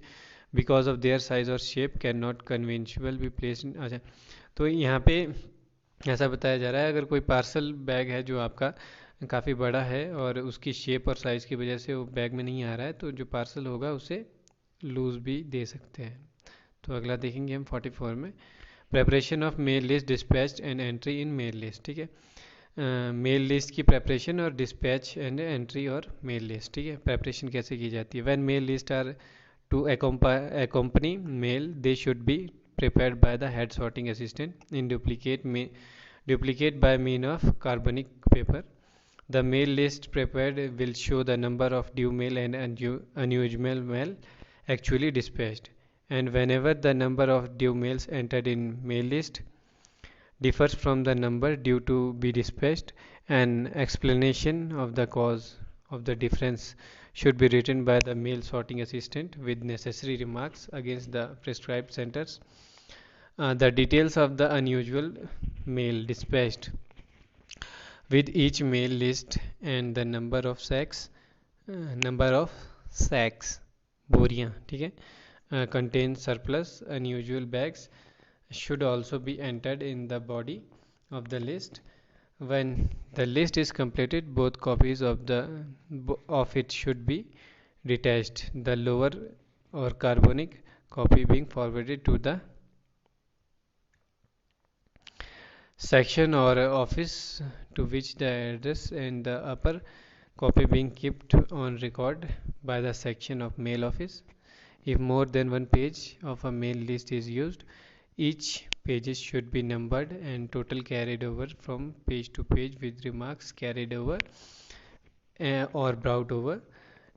because of their size or shape can not conventional be placed. अच्छा, तो यहाँ पे ऐसा बताया जा रहा है अगर कोई पार्सल बैग है जो आपका काफ़ी बड़ा है और उसकी शेप और साइज़ की वजह से वो बैग में नहीं आ रहा है, तो जो पार्सल होगा उसे लूज भी दे सकते हैं। तो अगला देखेंगे हम 44 में, preparation of mail list dispatch and entry in mail list. ठीक है, मेल लिस्ट की प्रेपरेशन और डिस्पैच एंड एंट्री और मेल लिस्ट। ठीक है, प्रेपरेशन कैसे की जाती है? When mail list are to accompany mail they should be prepared by the head sorting assistant in duplicate by mean of carbonic paper The mail list prepared will show the number of due mail and unusual mail actually dispatched. And whenever the number of due mails entered in mail list differs from the number due to be dispatched, an explanation of the cause of the difference should be written by the mail sorting assistant with necessary remarks against the prescribed centers. The details of the unusual mail dispatched with each mail list and the number of sacks बोरियां, ठीक है, contain surplus unusual bags should also be entered in the body of the list. When the list is completed, both copies of it should be detached, the lower or carbonic copy being forwarded to the section or office to which the address, and the upper copy being kept on record by the section of mail office. If more than one page of a mail list is used, each pages should be numbered and total carried over from page to page with remarks carried over or brought over.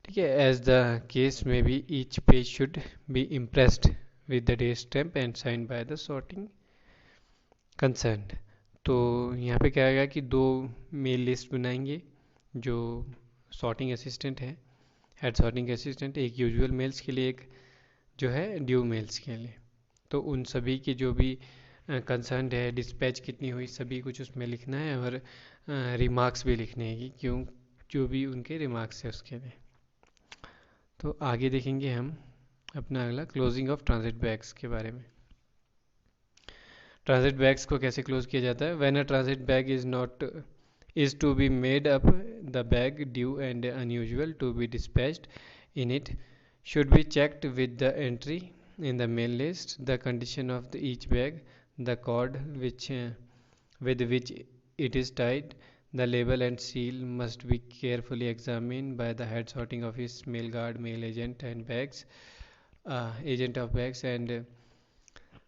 ठीक है, as the case may be, each page should be impressed with the date stamp and signed by the sorting concerned. तो यहाँ पे क्या आएगा कि दो मेल लिस्ट बनाएंगे जो सॉर्टिंग असिस्टेंट है, हेड सॉर्टिंग असिस्टेंट, एक यूजुअल मेल्स के लिए, एक जो है ड्यू मेल्स के लिए. तो उन सभी की जो भी कंसर्न है, डिस्पैच कितनी हुई, सभी कुछ उसमें लिखना है और रिमार्क्स भी लिखने हैं कि क्यों, जो भी उनके रिमार्क्स है उसके लिए. तो आगे देखेंगे हम अपना अगला क्लोजिंग ऑफ ट्रांजिट बैग्स के बारे में. ट्रांजिट बैग्स को कैसे क्लोज किया जाता है? When a transit bag is to be made up, the bag due and unusual to be dispatched in it should be checked with the entry in the mail list, the condition of each bag, the cord with which it is tied, the label and seal must be carefully examined by the head sorting office, mail guard, mail agent and agent of bags, and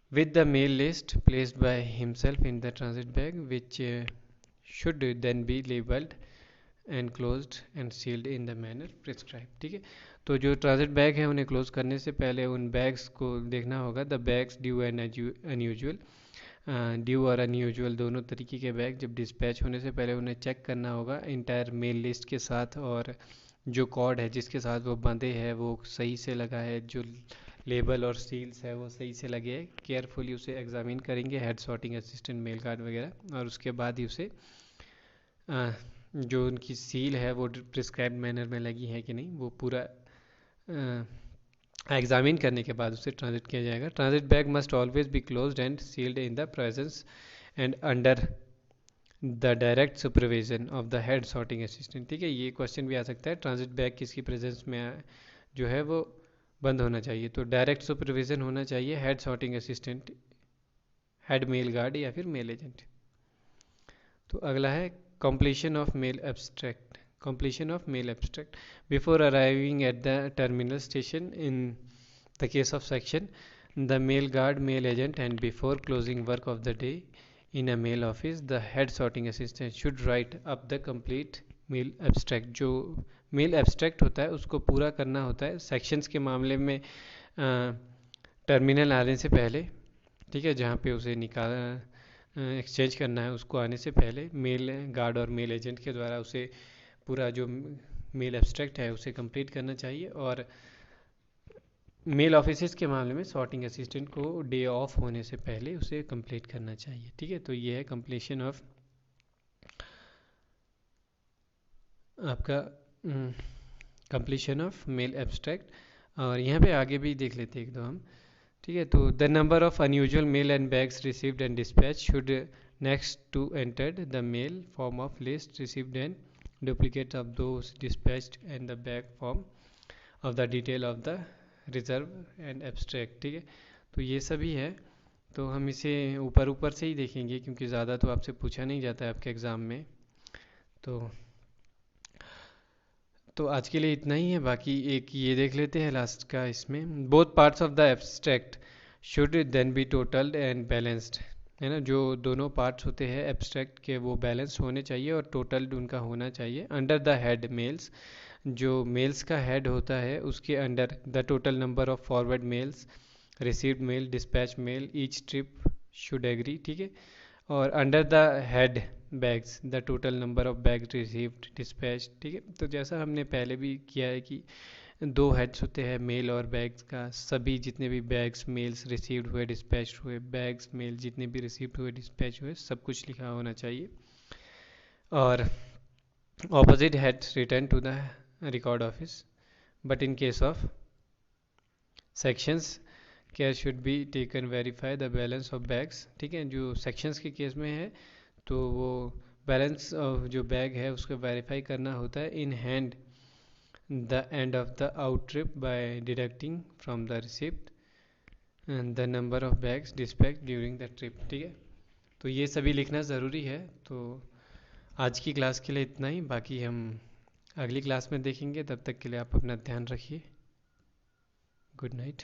with the mail list placed by himself in the transit bag, which should then be labeled and closed and sealed in the manner prescribed. ठीक है, तो जो ट्रांजिट बैग है उन्हें क्लोज करने से पहले उन बैग्स को देखना होगा. The bags due and unusual, due और अनयूजुअल दोनों तरीके के बैग जब डिस्पैच होने से पहले उन्हें चेक करना होगा इंटायर मेल लिस्ट के साथ, और जो कॉर्ड है जिसके साथ वो बंधे हैं वो सही से लगा है, जो लेबल और सील्स है वो सही से लगे हैं. केयरफुली उसे एग्जामिन करेंगे head sorting assistant, mail guard वगैरह, और उसके बाद ही उसे जो उनकी सील है वो प्रिस्क्राइब्ड मैनर में लगी है कि नहीं, वो पूरा एग्जामिन करने के बाद उसे ट्रांजिट किया जाएगा. Transit bag must always be closed and sealed in the presence and under the direct supervision of the head sorting assistant. ठीक है, ये क्वेश्चन भी आ सकता है, ट्रांजिट बैग किसकी प्रेजेंस में जो है वो बंद होना चाहिए. तो डायरेक्ट सुपरविजन होना चाहिए head sorting assistant, head mail guard या फिर मेल एजेंट. तो अगला है completion of mail abstract. Completion of mail abstract. Before arriving at the terminal station in the case of section, the mail guard, mail agent, and before closing work of the day in a mail office, the head sorting assistant should write up the complete mail abstract. जो मेल एब्स्ट्रैक्ट होता है उसको पूरा करना होता है. सेक्शंस के मामले में टर्मिनल आने से पहले, ठीक है, जहाँ पे उसे एक्सचेंज करना है उसको आने से पहले मेल गार्ड और मेल एजेंट के द्वारा उसे पूरा जो मेल एब्स्ट्रैक्ट है उसे कंप्लीट करना चाहिए. और मेल ऑफिसेस के मामले में सॉर्टिंग असिस्टेंट को डे ऑफ होने से पहले उसे कंप्लीट करना चाहिए. ठीक है, तो ये है कंप्लीशन ऑफ आपका कंप्लीशन ऑफ मेल एब्स्ट्रैक्ट. और यहाँ पे आगे भी देख लेते हैं एक दो हम. ठीक है, तो the number of unusual mail and bags received and dispatch should next to entered the mail form of list received and duplicate of those dispatched and the bag form of the detail of the reserve and abstract. ठीक है, तो ये सभी है. तो हम इसे ऊपर ऊपर से ही देखेंगे क्योंकि ज़्यादा तो आपसे पूछा नहीं जाता है आपके एग्ज़ाम में. तो आज के लिए इतना ही है. बाकी एक ये देख लेते हैं लास्ट का इसमें. Both parts of the abstract should then be totalled and balanced है ना, जो दोनों पार्ट्स होते हैं एब्स्ट्रैक्ट के वो बैलेंस होने चाहिए और टोटल उनका होना चाहिए। अंडर द हेड मेल्स, जो मेल्स का हेड होता है उसके अंडर the total number of forward mails, received mail, dispatch mail, each trip should agree, ठीक है। और under the head bags the total number of bags received dispatch, ठीक है। तो जैसा हमने पहले भी किया है कि दो हेड्स होते हैं मेल और बैग्स का, सभी जितने भी बैग्स मेल्स रिसीव्ड हुए डिस्पैच हुए, बैग्स मेल जितने भी रिसीव्ड हुए डिस्पैच हुए, सब कुछ लिखा होना चाहिए। और opposite heads returned to the record office, but in case of sections care should be taken verify the balance of bags, ठीक है। जो sections के केस में है तो वो बैलेंस ऑफ जो बैग है उसको वेरीफाई करना होता है in hand the end of the out trip by deducting from the receipt and the number of bags dispatch during the trip, ठीक है। तो ये सभी लिखना ज़रूरी है। तो आज की क्लास के लिए इतना ही, बाकी हम अगली क्लास में देखेंगे। तब तक के लिए आप अपना ध्यान रखिए। Good night.